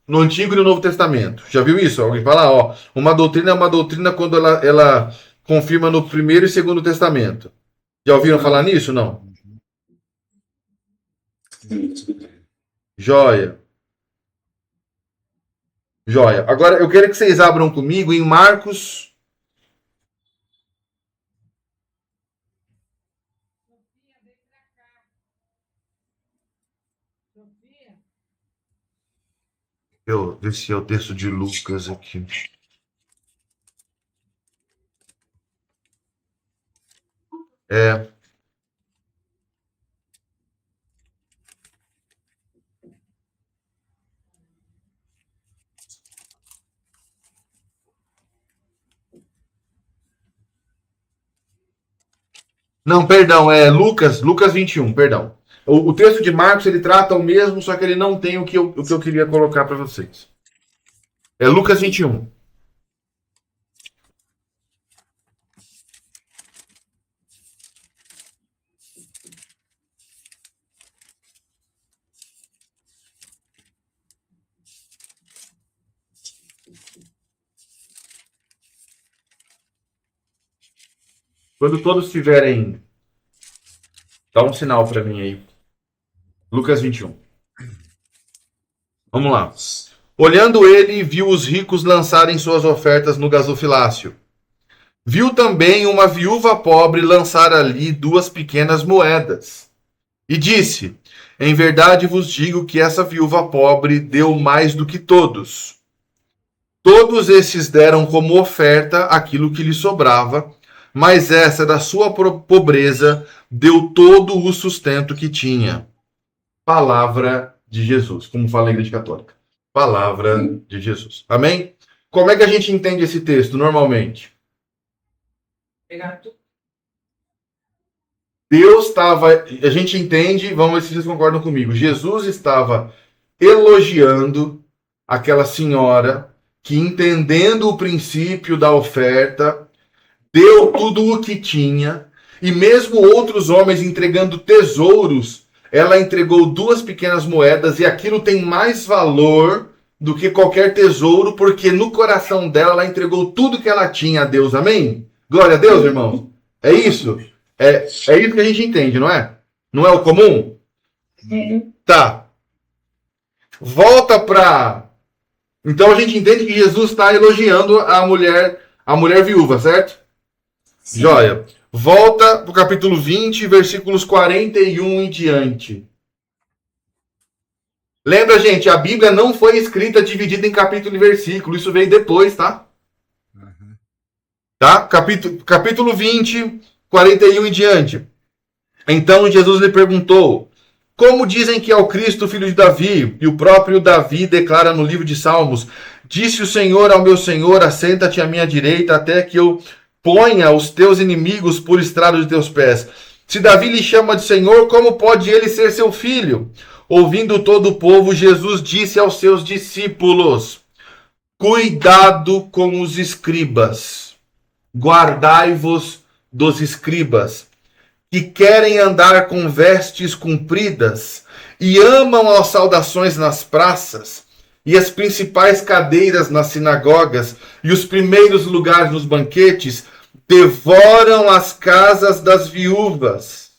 no Antigo e no Novo Testamento. Já viu isso? Alguém fala, ó, uma doutrina é uma doutrina quando ela confirma no Primeiro e Segundo Testamento. Já ouviram falar nisso? Não? Joia. Joia. Agora eu quero que vocês abram comigo em Marcos. Esse é o texto de Lucas aqui. Não, perdão, é Lucas 21, perdão. O texto de Marcos, ele trata o mesmo, só que ele não tem o que eu queria colocar para vocês. É Lucas 21. Quando todos tiverem, dá um sinal para mim aí. Lucas 21. Vamos lá. Olhando ele, viu os ricos lançarem suas ofertas no gasofilácio. Viu também uma viúva pobre lançar ali 2 pequenas moedas. E disse: em verdade vos digo que essa viúva pobre deu mais do que todos. Todos esses deram como oferta aquilo que lhe sobrava, mas essa da sua pobreza deu todo o sustento que tinha. Palavra de Jesus, como fala a Igreja Católica. Palavra de Jesus. Amém? Como é que a gente entende esse texto normalmente? Deus estava, a gente entende, vamos ver se vocês concordam comigo. Jesus estava elogiando aquela senhora que, entendendo o princípio da oferta, deu tudo o que tinha, e mesmo outros homens entregando tesouros, ela entregou 2 pequenas moedas, e aquilo tem mais valor do que qualquer tesouro, porque no coração dela ela entregou tudo que ela tinha a Deus. Amém? Glória a Deus, irmãos. É isso? É isso que a gente entende, não é? Não é o comum? Tá. Volta para... Então a gente entende que Jesus está elogiando a mulher viúva, certo? Sim. Joia. Volta para o capítulo 20, versículos 41 em diante. Lembra, gente, a Bíblia não foi escrita dividida em capítulo e versículo. Isso veio depois, tá? Tá? Capítulo 20, 41 em diante. Então Jesus lhe perguntou: como dizem que é o Cristo, filho de Davi? E o próprio Davi declara no livro de Salmos: disse o Senhor ao meu Senhor, assenta-te à minha direita, até que eu ponha os teus inimigos por estrado de teus pés. Se Davi lhe chama de Senhor, como pode ele ser seu filho? Ouvindo todo o povo, Jesus disse aos seus discípulos: cuidado com os escribas, guardai-vos dos escribas, que querem andar com vestes compridas e amam as saudações nas praças e as principais cadeiras nas sinagogas e os primeiros lugares nos banquetes, devoram as casas das viúvas,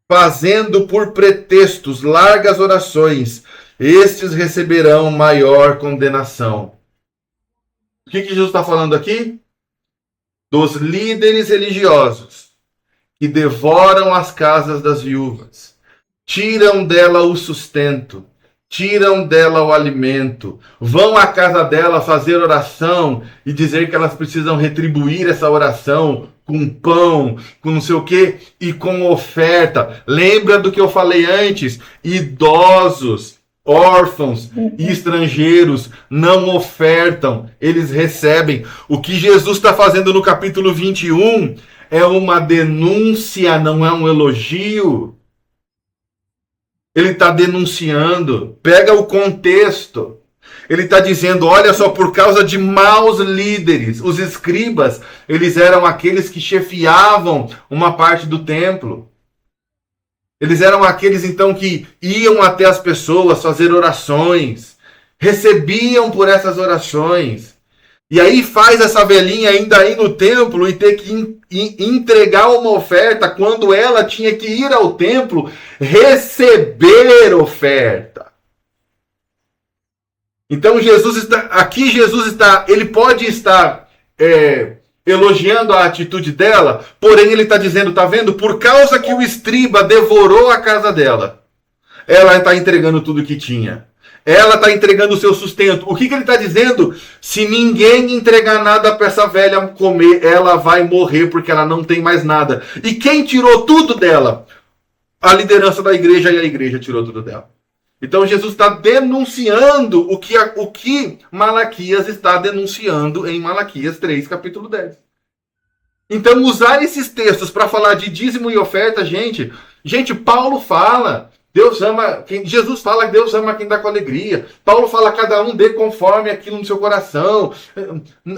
fazendo por pretextos largas orações. Estes receberão maior condenação. O que Jesus está falando aqui? Dos líderes religiosos que devoram as casas das viúvas, tiram dela o sustento, tiram dela o alimento, vão à casa dela fazer oração e dizer que elas precisam retribuir essa oração com pão, com não sei o que, e com oferta. Lembra do que eu falei antes? Idosos, órfãos e estrangeiros não ofertam, eles recebem. O que Jesus está fazendo no capítulo 21 é uma denúncia, não é um elogio. Ele está denunciando. Pega o contexto. Ele está dizendo, olha só, por causa de maus líderes, os escribas, eles eram aqueles que chefiavam uma parte do templo. Eles eram aqueles, então, que iam até as pessoas fazer orações, recebiam por essas orações. E aí faz essa velhinha ainda ir no templo e ter que entregar uma oferta quando ela tinha que ir ao templo receber oferta. Então Jesus está, ele pode estar elogiando a atitude dela, porém ele está dizendo, tá vendo? Por causa que o escriba devorou a casa dela, ela está entregando tudo que tinha. Ela está entregando o seu sustento. O que ele está dizendo? Se ninguém entregar nada para essa velha comer, ela vai morrer porque ela não tem mais nada. E quem tirou tudo dela? A liderança da igreja, e a igreja tirou tudo dela. Então Jesus está denunciando o que Malaquias está denunciando em Malaquias 3, capítulo 10. Então usar esses textos para falar de dízimo e oferta, gente, Paulo fala... Jesus fala que Deus ama quem dá com alegria. Paulo fala cada um dê conforme aquilo no seu coração.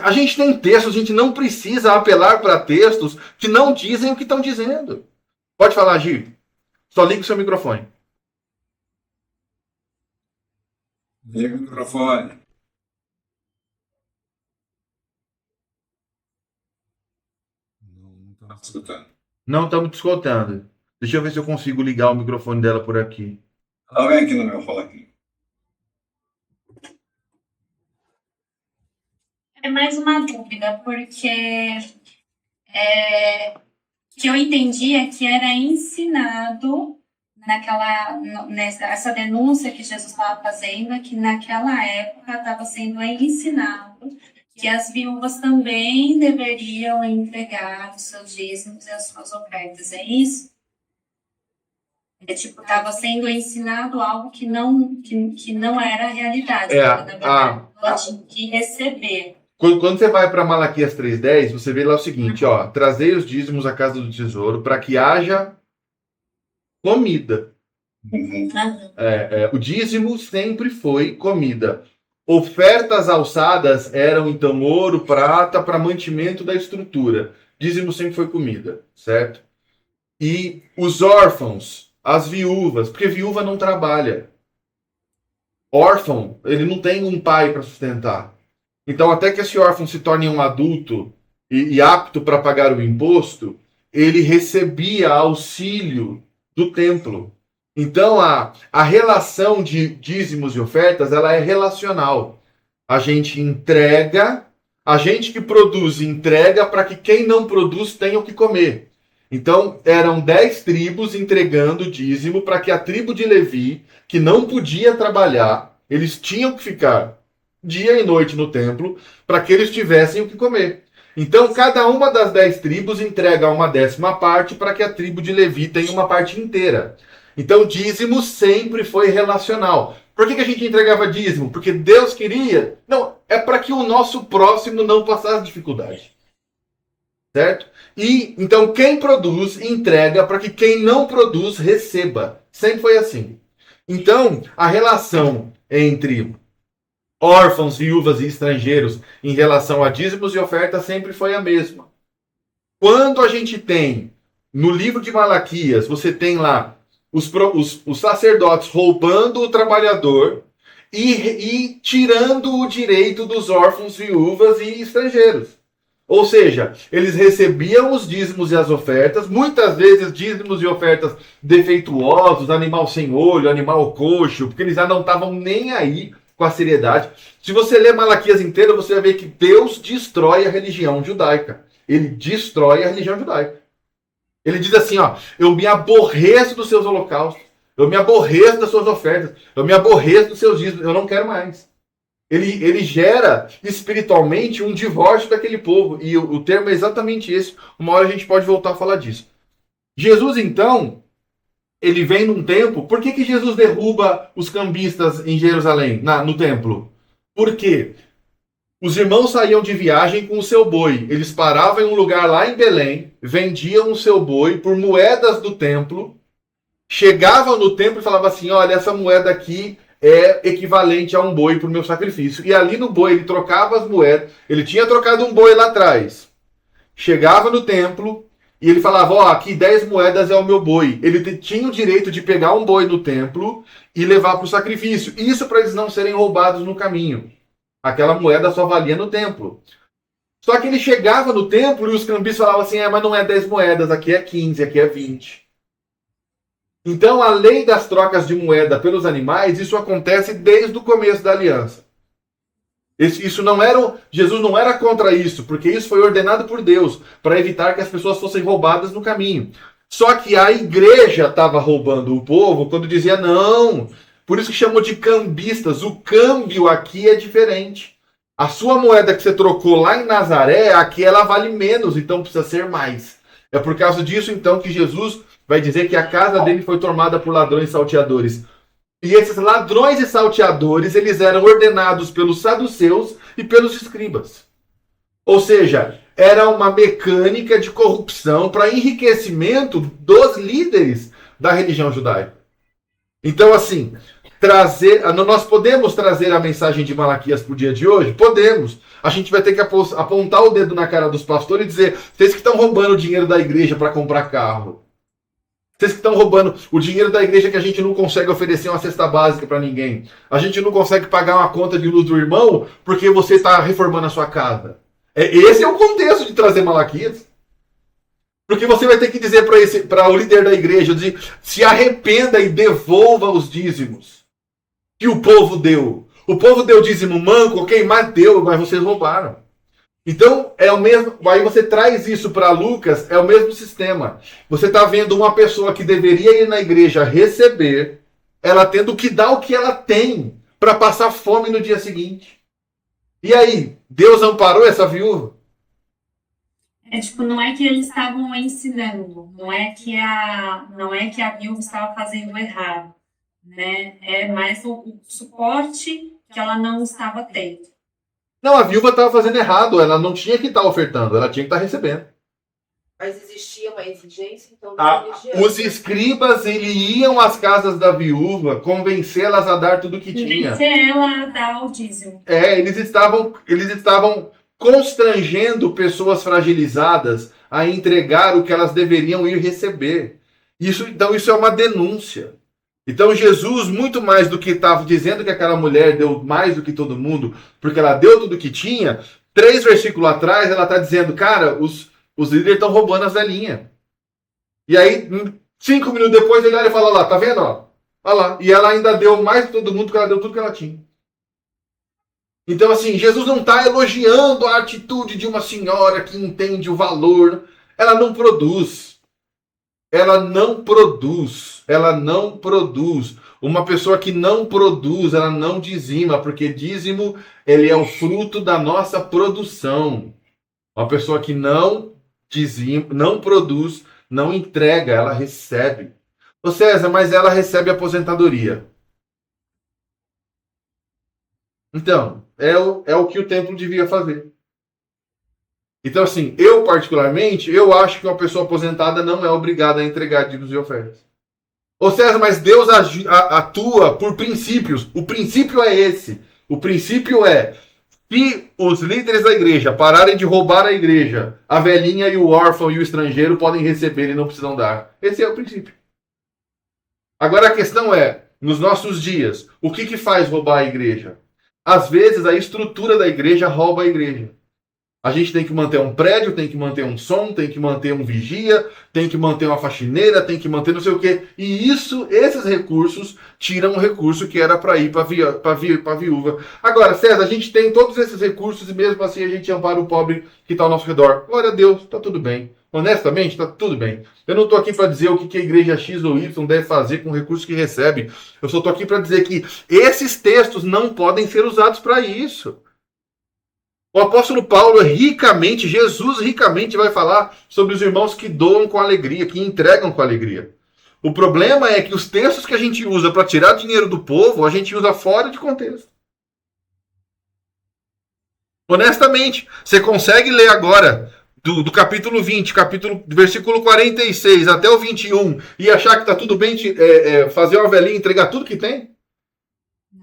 A gente tem textos, a gente não precisa apelar para textos que não dizem o que estão dizendo. Pode falar, Gi. Só liga o seu microfone. Liga o microfone. Não estamos escutando. Não estamos te escutando. Deixa eu ver se eu consigo ligar o microfone dela por aqui. Ela vem aqui no meu fala aqui. É mais uma dúvida, porque que eu entendi é que era ensinado essa denúncia que Jesus estava fazendo, é que naquela época estava sendo ensinado que as viúvas também deveriam entregar os seus dízimos e as suas ofertas. É isso? Estava sendo ensinado algo que não era a realidade. Na verdade, ela tinha que receber. Quando você vai para Malaquias 3,10, você vê lá o seguinte, ó, trazei os dízimos à casa do tesouro para que haja comida. O dízimo sempre foi comida. Ofertas alçadas eram, então, ouro, prata, para mantimento da estrutura. Dízimo sempre foi comida, certo? E os órfãos, as viúvas, porque viúva não trabalha. Órfão, ele não tem um pai para sustentar. Então, até que esse órfão se torne um adulto e apto para pagar o imposto, ele recebia auxílio do templo. Então, a relação de dízimos e ofertas, ela é relacional. A gente entrega, a gente que produz entrega para que quem não produz tenha o que comer. Então, eram 10 tribos entregando dízimo para que a tribo de Levi, que não podia trabalhar, eles tinham que ficar dia e noite no templo para que eles tivessem o que comer. Então, cada uma das 10 tribos entrega uma 10ª parte para que a tribo de Levi tenha uma parte inteira. Então, dízimo sempre foi relacional. Por que a gente entregava dízimo? Porque Deus queria? Não, é para que o nosso próximo não passasse dificuldade. Certo? E, então, quem produz, entrega para que quem não produz, receba. Sempre foi assim. Então, a relação entre órfãos, viúvas e estrangeiros em relação a dízimos e ofertas sempre foi a mesma. Quando a gente tem, no livro de Malaquias, você tem lá os sacerdotes roubando o trabalhador e tirando o direito dos órfãos, viúvas e estrangeiros. Ou seja, eles recebiam os dízimos e as ofertas, muitas vezes dízimos e ofertas defeituosos, animal sem olho, animal coxo, porque eles já não estavam nem aí com a seriedade. Se você ler Malaquias inteiro, você vai ver que Deus destrói a religião judaica. Ele destrói a religião judaica. Ele diz assim, ó, eu me aborreço dos seus holocaustos, eu me aborreço das suas ofertas, eu me aborreço dos seus dízimos, eu não quero mais. Ele gera espiritualmente um divórcio daquele povo. E o termo é exatamente esse. Uma hora a gente pode voltar a falar disso. Jesus, então, ele vem num tempo... Por que Jesus derruba os cambistas em Jerusalém, no templo? Porque os irmãos saíam de viagem com o seu boi. Eles paravam em um lugar lá em Belém, vendiam o seu boi por moedas do templo chegava no templo e falava assim, olha, essa moeda aqui é equivalente a um boi para o meu sacrifício. E ali no boi ele trocava as moedas, ele tinha trocado um boi lá atrás. Chegava no templo e ele falava, ó, aqui 10 moedas é o meu boi. Ele tinha o direito de pegar um boi no templo e levar para o sacrifício. Isso para eles não serem roubados no caminho. Aquela moeda só valia no templo. Só que ele chegava no templo e os cambistas falavam assim, mas não é 10 moedas, aqui é 15, aqui é 20. Então a lei das trocas de moeda pelos animais, isso acontece desde o começo da aliança. Jesus não era contra isso, porque isso foi ordenado por Deus, para evitar que as pessoas fossem roubadas no caminho. Só que a igreja estava roubando o povo quando dizia não. Por isso que chamou de cambistas. O câmbio aqui é diferente. A sua moeda que você trocou lá em Nazaré, aqui ela vale menos, então precisa ser mais. É por causa disso, então, que Jesus vai dizer que a casa dele foi tomada por ladrões e salteadores. E esses ladrões e salteadores, eles eram ordenados pelos saduceus e pelos escribas. Ou seja, era uma mecânica de corrupção para enriquecimento dos líderes da religião judaica. Então, assim, nós podemos trazer a mensagem de Malaquias para o dia de hoje? Podemos. A gente vai ter que apontar o dedo na cara dos pastores e dizer, vocês que estão roubando o dinheiro da igreja para comprar carro. Vocês que estão roubando o dinheiro da igreja que a gente não consegue oferecer uma cesta básica para ninguém. A gente não consegue pagar uma conta de luz do irmão porque você está reformando a sua casa. Esse é o contexto de trazer Malaquias. Porque você vai ter que dizer para o líder da igreja, dizer, se arrependa e devolva os dízimos que o povo deu. O povo deu dízimo manco, ok, mas deu, mas vocês roubaram. Então, é o mesmo. Aí você traz isso para Lucas, é o mesmo sistema. Você está vendo uma pessoa que deveria ir na igreja receber, ela tendo que dar o que ela tem para passar fome no dia seguinte. E aí, Deus amparou essa viúva? Não é que eles estavam ensinando, não é que a viúva estava fazendo errado, né? É mais o suporte que ela não estava tendo. Não, a viúva estava fazendo errado, ela não tinha que estar ofertando, ela tinha que estar recebendo. Mas existia uma exigência, então, os escribas iam às casas da viúva convencê-las a dar tudo que tinha. Convencer ela a dar o dízimo. Eles estavam constrangendo pessoas fragilizadas a entregar o que elas deveriam ir receber. Então isso é uma denúncia. Então Jesus, muito mais do que estava dizendo que aquela mulher deu mais do que todo mundo, porque ela deu tudo que tinha, 3 versículos atrás ela está dizendo, cara, os líderes estão roubando as velhinhas. E aí, 5 minutos depois, ele olha e fala, lá, tá vendo? Ó? Olha lá. E ela ainda deu mais que todo mundo, porque ela deu tudo que ela tinha. Então, assim, Jesus não está elogiando a atitude de uma senhora que entende o valor. Ela não produz. Ela não produz. Ela não produz. Uma pessoa que não produz, ela não dizima, porque dízimo, ele é o fruto da nossa produção. Uma pessoa que não dizima, não produz, não entrega, ela recebe. Ô César, mas ela recebe aposentadoria. Então, é o que o templo devia fazer. Então, assim, eu particularmente, eu acho que uma pessoa aposentada não é obrigada a entregar dízimos e ofertas. Ô César, mas Deus atua por princípios. O princípio é esse. O princípio é, se os líderes da igreja pararem de roubar a igreja, a velhinha e o órfão e o estrangeiro podem receber e não precisam dar. Esse é o princípio. Agora a questão é, nos nossos dias, o que faz roubar a igreja? Às vezes a estrutura da igreja rouba a igreja. A gente tem que manter um prédio, tem que manter um som, tem que manter um vigia, tem que manter uma faxineira, tem que manter não sei o quê. E esses recursos tiram um recurso que era para ir para a viúva. Agora, César, a gente tem todos esses recursos e mesmo assim a gente ampara o pobre que está ao nosso redor. Glória a Deus, está tudo bem. Honestamente, está tudo bem. Eu não estou aqui para dizer o que a igreja X ou Y deve fazer com o recurso que recebe. Eu só estou aqui para dizer que esses textos não podem ser usados para isso. O apóstolo Paulo Jesus ricamente vai falar sobre os irmãos que doam com alegria, que entregam com alegria. O problema é que os textos que a gente usa para tirar dinheiro do povo, a gente usa fora de contexto. Honestamente, você consegue ler agora do capítulo 20, versículo 46 até o 21, e achar que está tudo bem, fazer uma velhinha e entregar tudo que tem?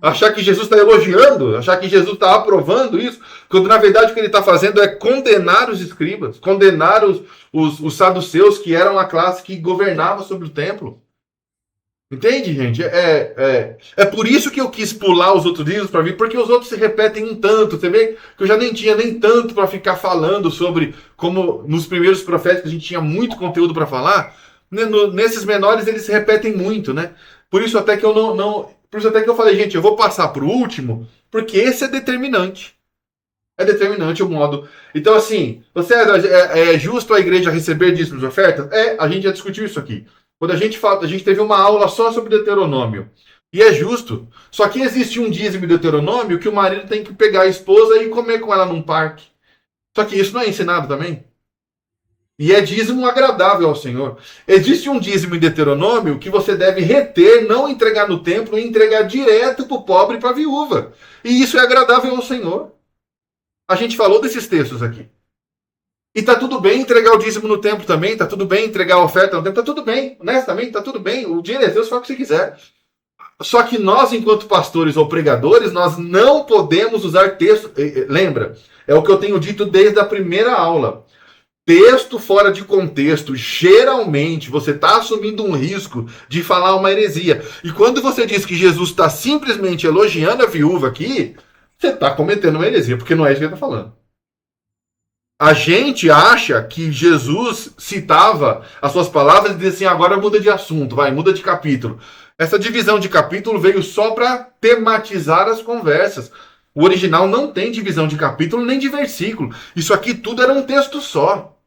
Achar que Jesus está elogiando, achar que Jesus está aprovando isso, quando na verdade o que ele está fazendo é condenar os escribas, condenar os saduceus, que eram a classe que governava sobre o templo. Entende, gente? É por isso que eu quis pular os outros livros para vir, porque os outros se repetem um tanto. Você vê que eu já nem tinha nem tanto para ficar falando sobre como nos primeiros profetas a gente tinha muito conteúdo para falar. Nesses menores eles se repetem muito, né? Por isso até que eu por isso até que eu falei, gente, eu vou passar para o último, porque esse é determinante. É determinante o modo. Então, assim, é justo a igreja receber dízimos e ofertas? A gente já discutiu isso aqui. Quando a gente teve uma aula só sobre Deuteronômio. E é justo. Só que existe um dízimo em Deuteronômio que o marido tem que pegar a esposa e comer com ela num parque. Só que isso não é ensinado também? E é dízimo agradável ao Senhor. Existe um dízimo em Deuteronômio que você deve reter, não entregar no templo, e entregar direto para o pobre e para a viúva. E isso é agradável ao Senhor. A gente falou desses textos aqui. E tá tudo bem entregar o dízimo no templo também, tá tudo bem entregar a oferta no templo, tá tudo bem, honestamente, tá tudo bem. O dinheiro é Deus, faz o que você quiser. Só que nós, enquanto pastores ou pregadores, nós não podemos usar texto. Lembra? É o que eu tenho dito desde a primeira aula. Texto fora de contexto, geralmente você está assumindo um risco de falar uma heresia. E quando você diz que Jesus está simplesmente elogiando a viúva aqui, você está cometendo uma heresia, porque não é isso que ele está falando. A gente acha que Jesus citava as suas palavras e dizia assim, agora muda de assunto, muda de capítulo. Essa divisão de capítulo veio só para tematizar as conversas. O original não tem divisão de capítulo nem de versículo. Isso aqui tudo era um texto só.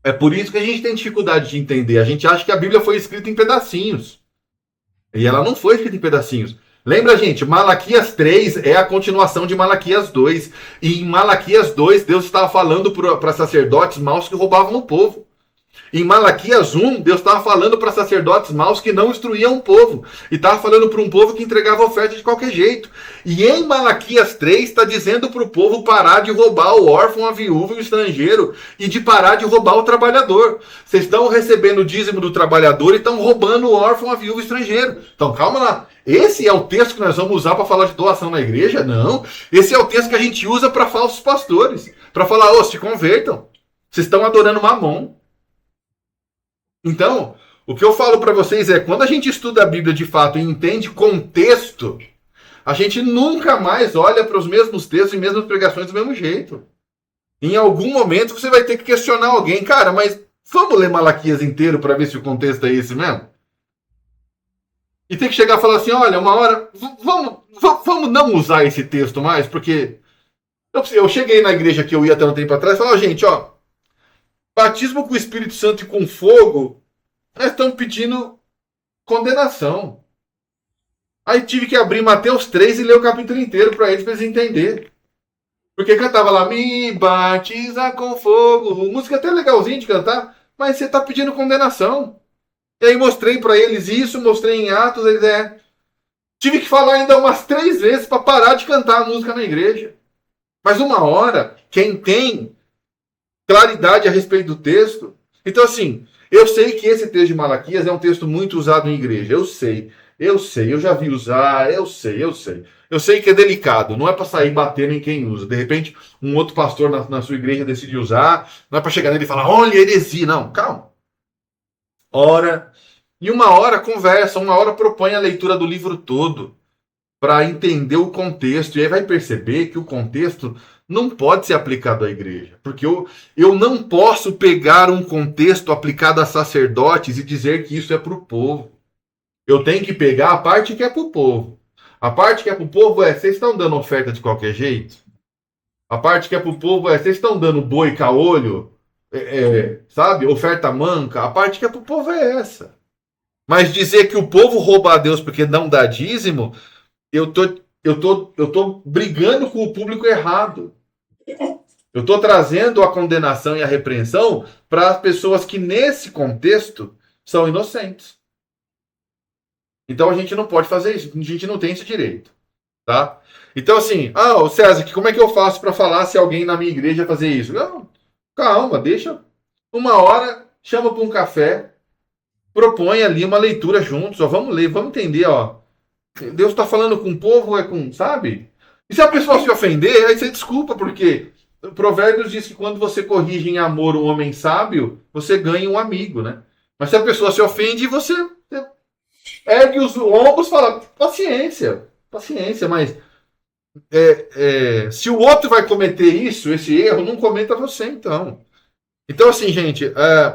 É por isso que a gente tem dificuldade de entender. A gente acha que a Bíblia foi escrita em pedacinhos. E ela não foi escrita em pedacinhos. Lembra, gente, Malaquias 3 é a continuação de Malaquias 2. E em Malaquias 2, Deus estava falando para sacerdotes maus que roubavam o povo. Em Malaquias 1, Deus estava falando para sacerdotes maus que não instruíam o povo. E estava falando para um povo que entregava oferta de qualquer jeito. E em Malaquias 3 está dizendo para o povo parar de roubar o órfão, a viúva e o estrangeiro. E de parar de roubar o trabalhador. Vocês estão recebendo o dízimo do trabalhador e estão roubando o órfão, a viúva e o estrangeiro. Então calma lá. Esse é o texto que nós vamos usar para falar de doação na igreja? Não. Esse é o texto que a gente usa para falsos pastores. Para falar, se convertam. Vocês estão adorando Mamon. Então, o que eu falo para vocês é, quando a gente estuda a Bíblia de fato e entende contexto, a gente nunca mais olha para os mesmos textos e mesmas pregações do mesmo jeito. Em algum momento você vai ter que questionar alguém, cara, mas vamos ler Malaquias inteiro para ver se o contexto é esse mesmo? E tem que chegar e falar assim, olha, uma hora, vamos não usar esse texto mais, porque eu cheguei na igreja que eu ia até um tempo atrás e falei, gente, batismo com o Espírito Santo e com fogo, nós estamos pedindo condenação. Aí tive que abrir Mateus 3 e ler o capítulo inteiro para eles entenderem. Porque cantava lá, me batiza com fogo. Música até legalzinha de cantar, mas você está pedindo condenação. E aí mostrei para eles isso, mostrei em Atos, eles tive que falar ainda umas 3 vezes para parar de cantar a música na igreja. Mas uma hora, quem tem claridade a respeito do texto. Então, assim, eu sei que esse texto de Malaquias é um texto muito usado em igreja. Eu sei, eu já vi usar, eu sei. Eu sei que é delicado, não é para sair batendo em quem usa. De repente, um outro pastor na sua igreja decide usar, não é para chegar nele e falar, olha, heresia. Não, calma. Ora, e uma hora conversa, uma hora propõe a leitura do livro todo, para entender o contexto. E aí vai perceber que o contexto não pode ser aplicado à igreja. Porque eu não posso pegar um contexto aplicado a sacerdotes e dizer que isso é para o povo. Eu tenho que pegar a parte que é para o povo. A parte que é para o povo vocês estão dando oferta de qualquer jeito? A parte que é para o povo vocês estão dando boi caolho? Sabe? Oferta manca? A parte que é para o povo é essa. Mas dizer que o povo rouba a Deus porque não dá dízimo, eu tô brigando com o público errado. Eu estou trazendo a condenação e a repreensão para as pessoas que, nesse contexto, são inocentes. Então a gente não pode fazer isso. A gente não tem esse direito. tá? Então, assim, ô César, como é que eu faço para falar se alguém na minha igreja fazer isso? Não, calma, deixa uma hora, chama para um café, propõe ali uma leitura juntos, ó, vamos ler, vamos entender, ó. Deus está falando com o povo, sabe? E se a pessoa se ofender, aí você desculpa, porque Provérbios diz que quando você corrige em amor um homem sábio, você ganha um amigo, né? Mas se a pessoa se ofende, você ergue os ombros e fala, paciência, paciência, mas se o outro vai cometer esse erro, não cometa você, então. Então, assim, gente,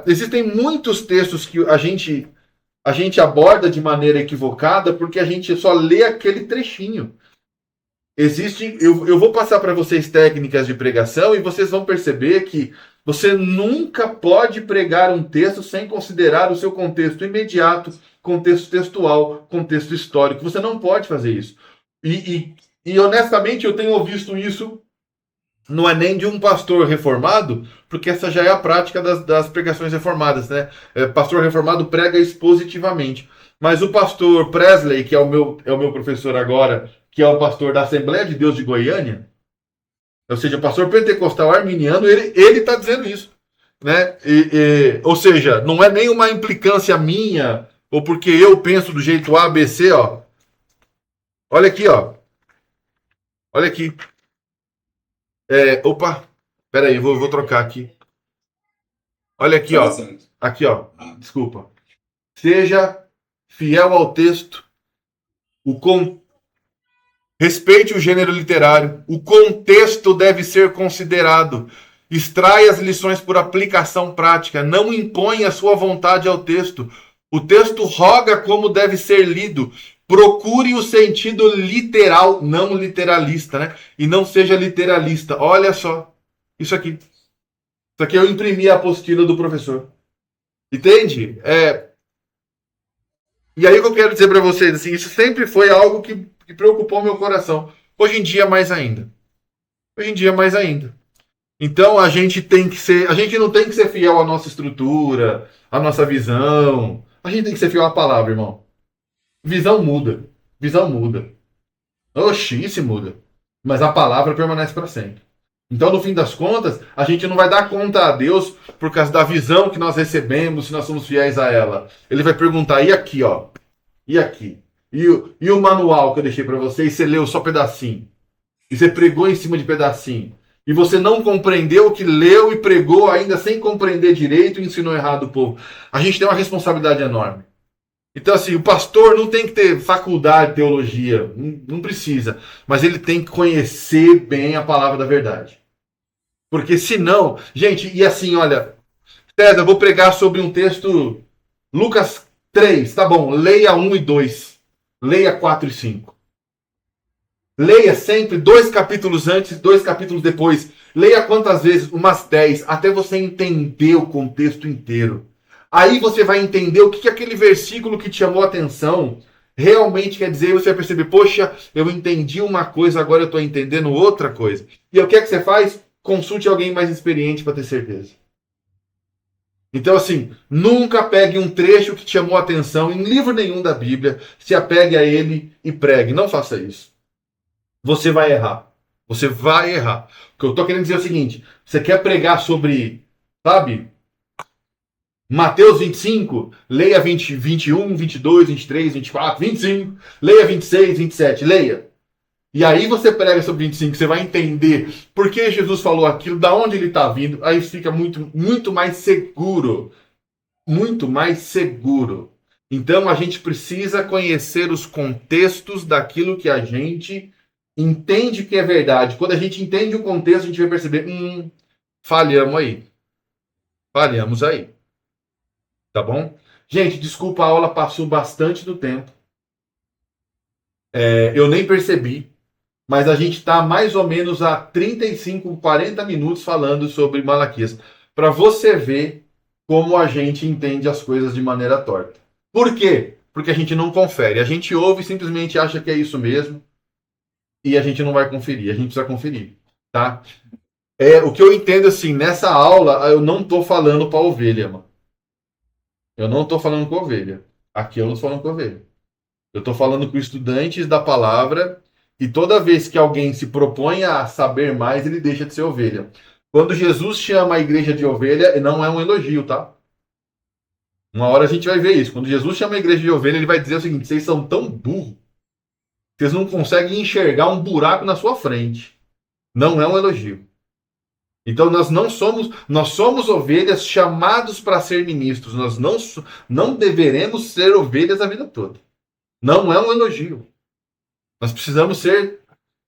existem muitos textos que a gente aborda de maneira equivocada porque a gente só lê aquele trechinho. Eu vou passar para vocês técnicas de pregação e vocês vão perceber que você nunca pode pregar um texto sem considerar o seu contexto imediato, contexto textual, contexto histórico. Você não pode fazer isso. E honestamente, eu tenho visto isso, não é nem de um pastor reformado, porque essa já é a prática das pregações reformadas, né? Pastor reformado prega expositivamente. Mas o pastor Presley, que é o meu professor agora, que é o pastor da Assembleia de Deus de Goiânia, ou seja, o pastor pentecostal arminiano, ele está dizendo isso, né? Ou seja, não é nenhuma implicância minha, ou porque eu penso do jeito A, B, C, ó. Olha aqui, ó. Olha aqui. Opa, peraí, vou trocar aqui. Olha aqui, ó. Aqui, ó. Desculpa. Seja fiel ao texto. Respeite o gênero literário. O contexto deve ser considerado. Extraia as lições por aplicação prática. Não impõe a sua vontade ao texto. O texto roga como deve ser lido. Procure o sentido literal, não literalista, né? E não seja literalista. Olha só. Isso aqui. Isso aqui eu imprimi a apostila do professor. Entende? E aí o que eu quero dizer para vocês, assim, isso sempre foi algo que preocupou meu coração. Hoje em dia, mais ainda. Hoje em dia, mais ainda. Então a gente não tem que ser fiel à nossa estrutura, à nossa visão. A gente tem que ser fiel à palavra, irmão. Visão muda. Visão muda. Oxi, isso muda. Mas a palavra permanece para sempre. Então, no fim das contas, a gente não vai dar conta a Deus por causa da visão que nós recebemos, se nós somos fiéis a ela. Ele vai perguntar, e aqui, ó? E aqui? E o manual que eu deixei para você, e você leu só pedacinho? E você pregou em cima de pedacinho? E você não compreendeu o que leu e pregou ainda sem compreender direito e ensinou errado o povo? A gente tem uma responsabilidade enorme. Então, assim, o pastor não tem que ter faculdade de teologia, não precisa, mas ele tem que conhecer bem a palavra da verdade. Porque senão, gente, e assim, olha, César, eu vou pregar sobre um texto, Lucas 3, tá bom, leia 1 e 2, leia 4 e 5. Leia sempre 2 capítulos antes, 2 capítulos depois. Leia quantas vezes? Umas 10, até você entender o contexto inteiro. Aí você vai entender o que aquele versículo que te chamou a atenção realmente quer dizer. E você vai perceber, poxa, eu entendi uma coisa, agora eu estou entendendo outra coisa. E o que é que você faz? Consulte alguém mais experiente para ter certeza. Então, assim, nunca pegue um trecho que te chamou a atenção em livro nenhum da Bíblia, se apegue a ele e pregue. Não faça isso. Você vai errar. Você vai errar. O que eu estou querendo dizer é o seguinte, você quer pregar sobre, sabe, Mateus 25, leia 20, 21, 22, 23, 24, 25, leia 26, 27, leia. E aí você prega sobre 25, você vai entender por que Jesus falou aquilo, da onde ele está vindo, aí fica muito, muito mais seguro. Muito mais seguro. Então a gente precisa conhecer os contextos daquilo que a gente entende que é verdade. Quando a gente entende o contexto, a gente vai perceber, falhamos aí. Falhamos aí. Tá bom? Gente, desculpa, a aula passou bastante do tempo. Eu nem percebi. Mas a gente está mais ou menos a 35, 40 minutos falando sobre Malaquias. Para você ver como a gente entende as coisas de maneira torta. Por quê? Porque a gente não confere. A gente ouve e simplesmente acha que é isso mesmo. E a gente não vai conferir. A gente precisa conferir. Tá? O que eu entendo assim, nessa aula, eu não estou falando para ovelha, mano. Eu não estou falando com ovelha. Aqui eu não estou falando com ovelha. Eu estou falando com estudantes da palavra E toda vez que alguém se propõe a saber mais, ele deixa de ser ovelha. Quando Jesus chama a igreja de ovelha, não é um elogio, tá? Uma hora a gente vai ver isso. Quando Jesus chama a igreja de ovelha, ele vai dizer o seguinte: vocês são tão burros, vocês não conseguem enxergar um buraco na sua frente. Não é um elogio. Então nós somos ovelhas chamados para ser ministros. Nós não deveremos ser ovelhas a vida toda. Não é um elogio. Nós precisamos ser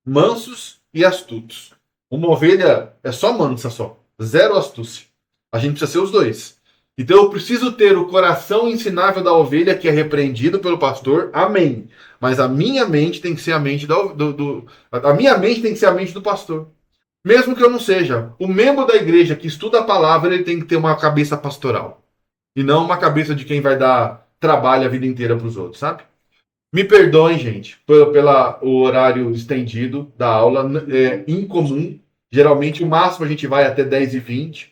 mansos e astutos. Uma ovelha é só mansa só, zero astúcia. A gente precisa ser os dois. Então eu preciso ter o coração ensinável da ovelha que é repreendido pelo pastor. Amém. Mas a minha mente tem que ser a mente a minha mente tem que ser a mente do pastor. Mesmo que eu não seja. O membro da igreja que estuda a palavra, ele tem que ter uma cabeça pastoral. E não uma cabeça de quem vai dar trabalho a vida inteira para os outros, sabe? Me perdoem, gente, pelo horário estendido da aula. É incomum. Geralmente, o máximo a gente vai até 10h20.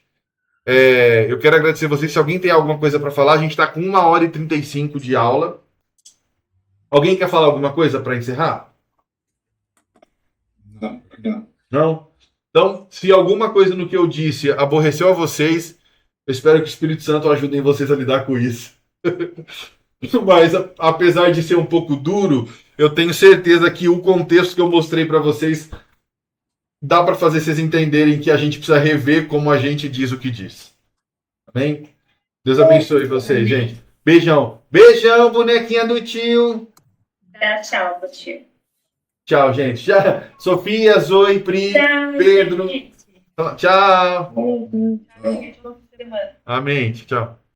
Eu quero agradecer vocês. Se alguém tem alguma coisa para falar, a gente está com 1h35 de aula. Alguém quer falar alguma coisa para encerrar? Não. Não? Então, se alguma coisa no que eu disse aborreceu a vocês, eu espero que o Espírito Santo ajude vocês a lidar com isso. Mas, apesar de ser um pouco duro, eu tenho certeza que o contexto que eu mostrei para vocês dá para fazer vocês entenderem que a gente precisa rever como a gente diz o que diz. Amém? Deus abençoe vocês, gente. Beijão. Beijão, bonequinha do tio. Dá tchau pro tio. Tchau, gente. Sofia, Zoe, Pri, Tchau, Pedro. gente. Tchau. Bom fim de semana. Amém. Tchau.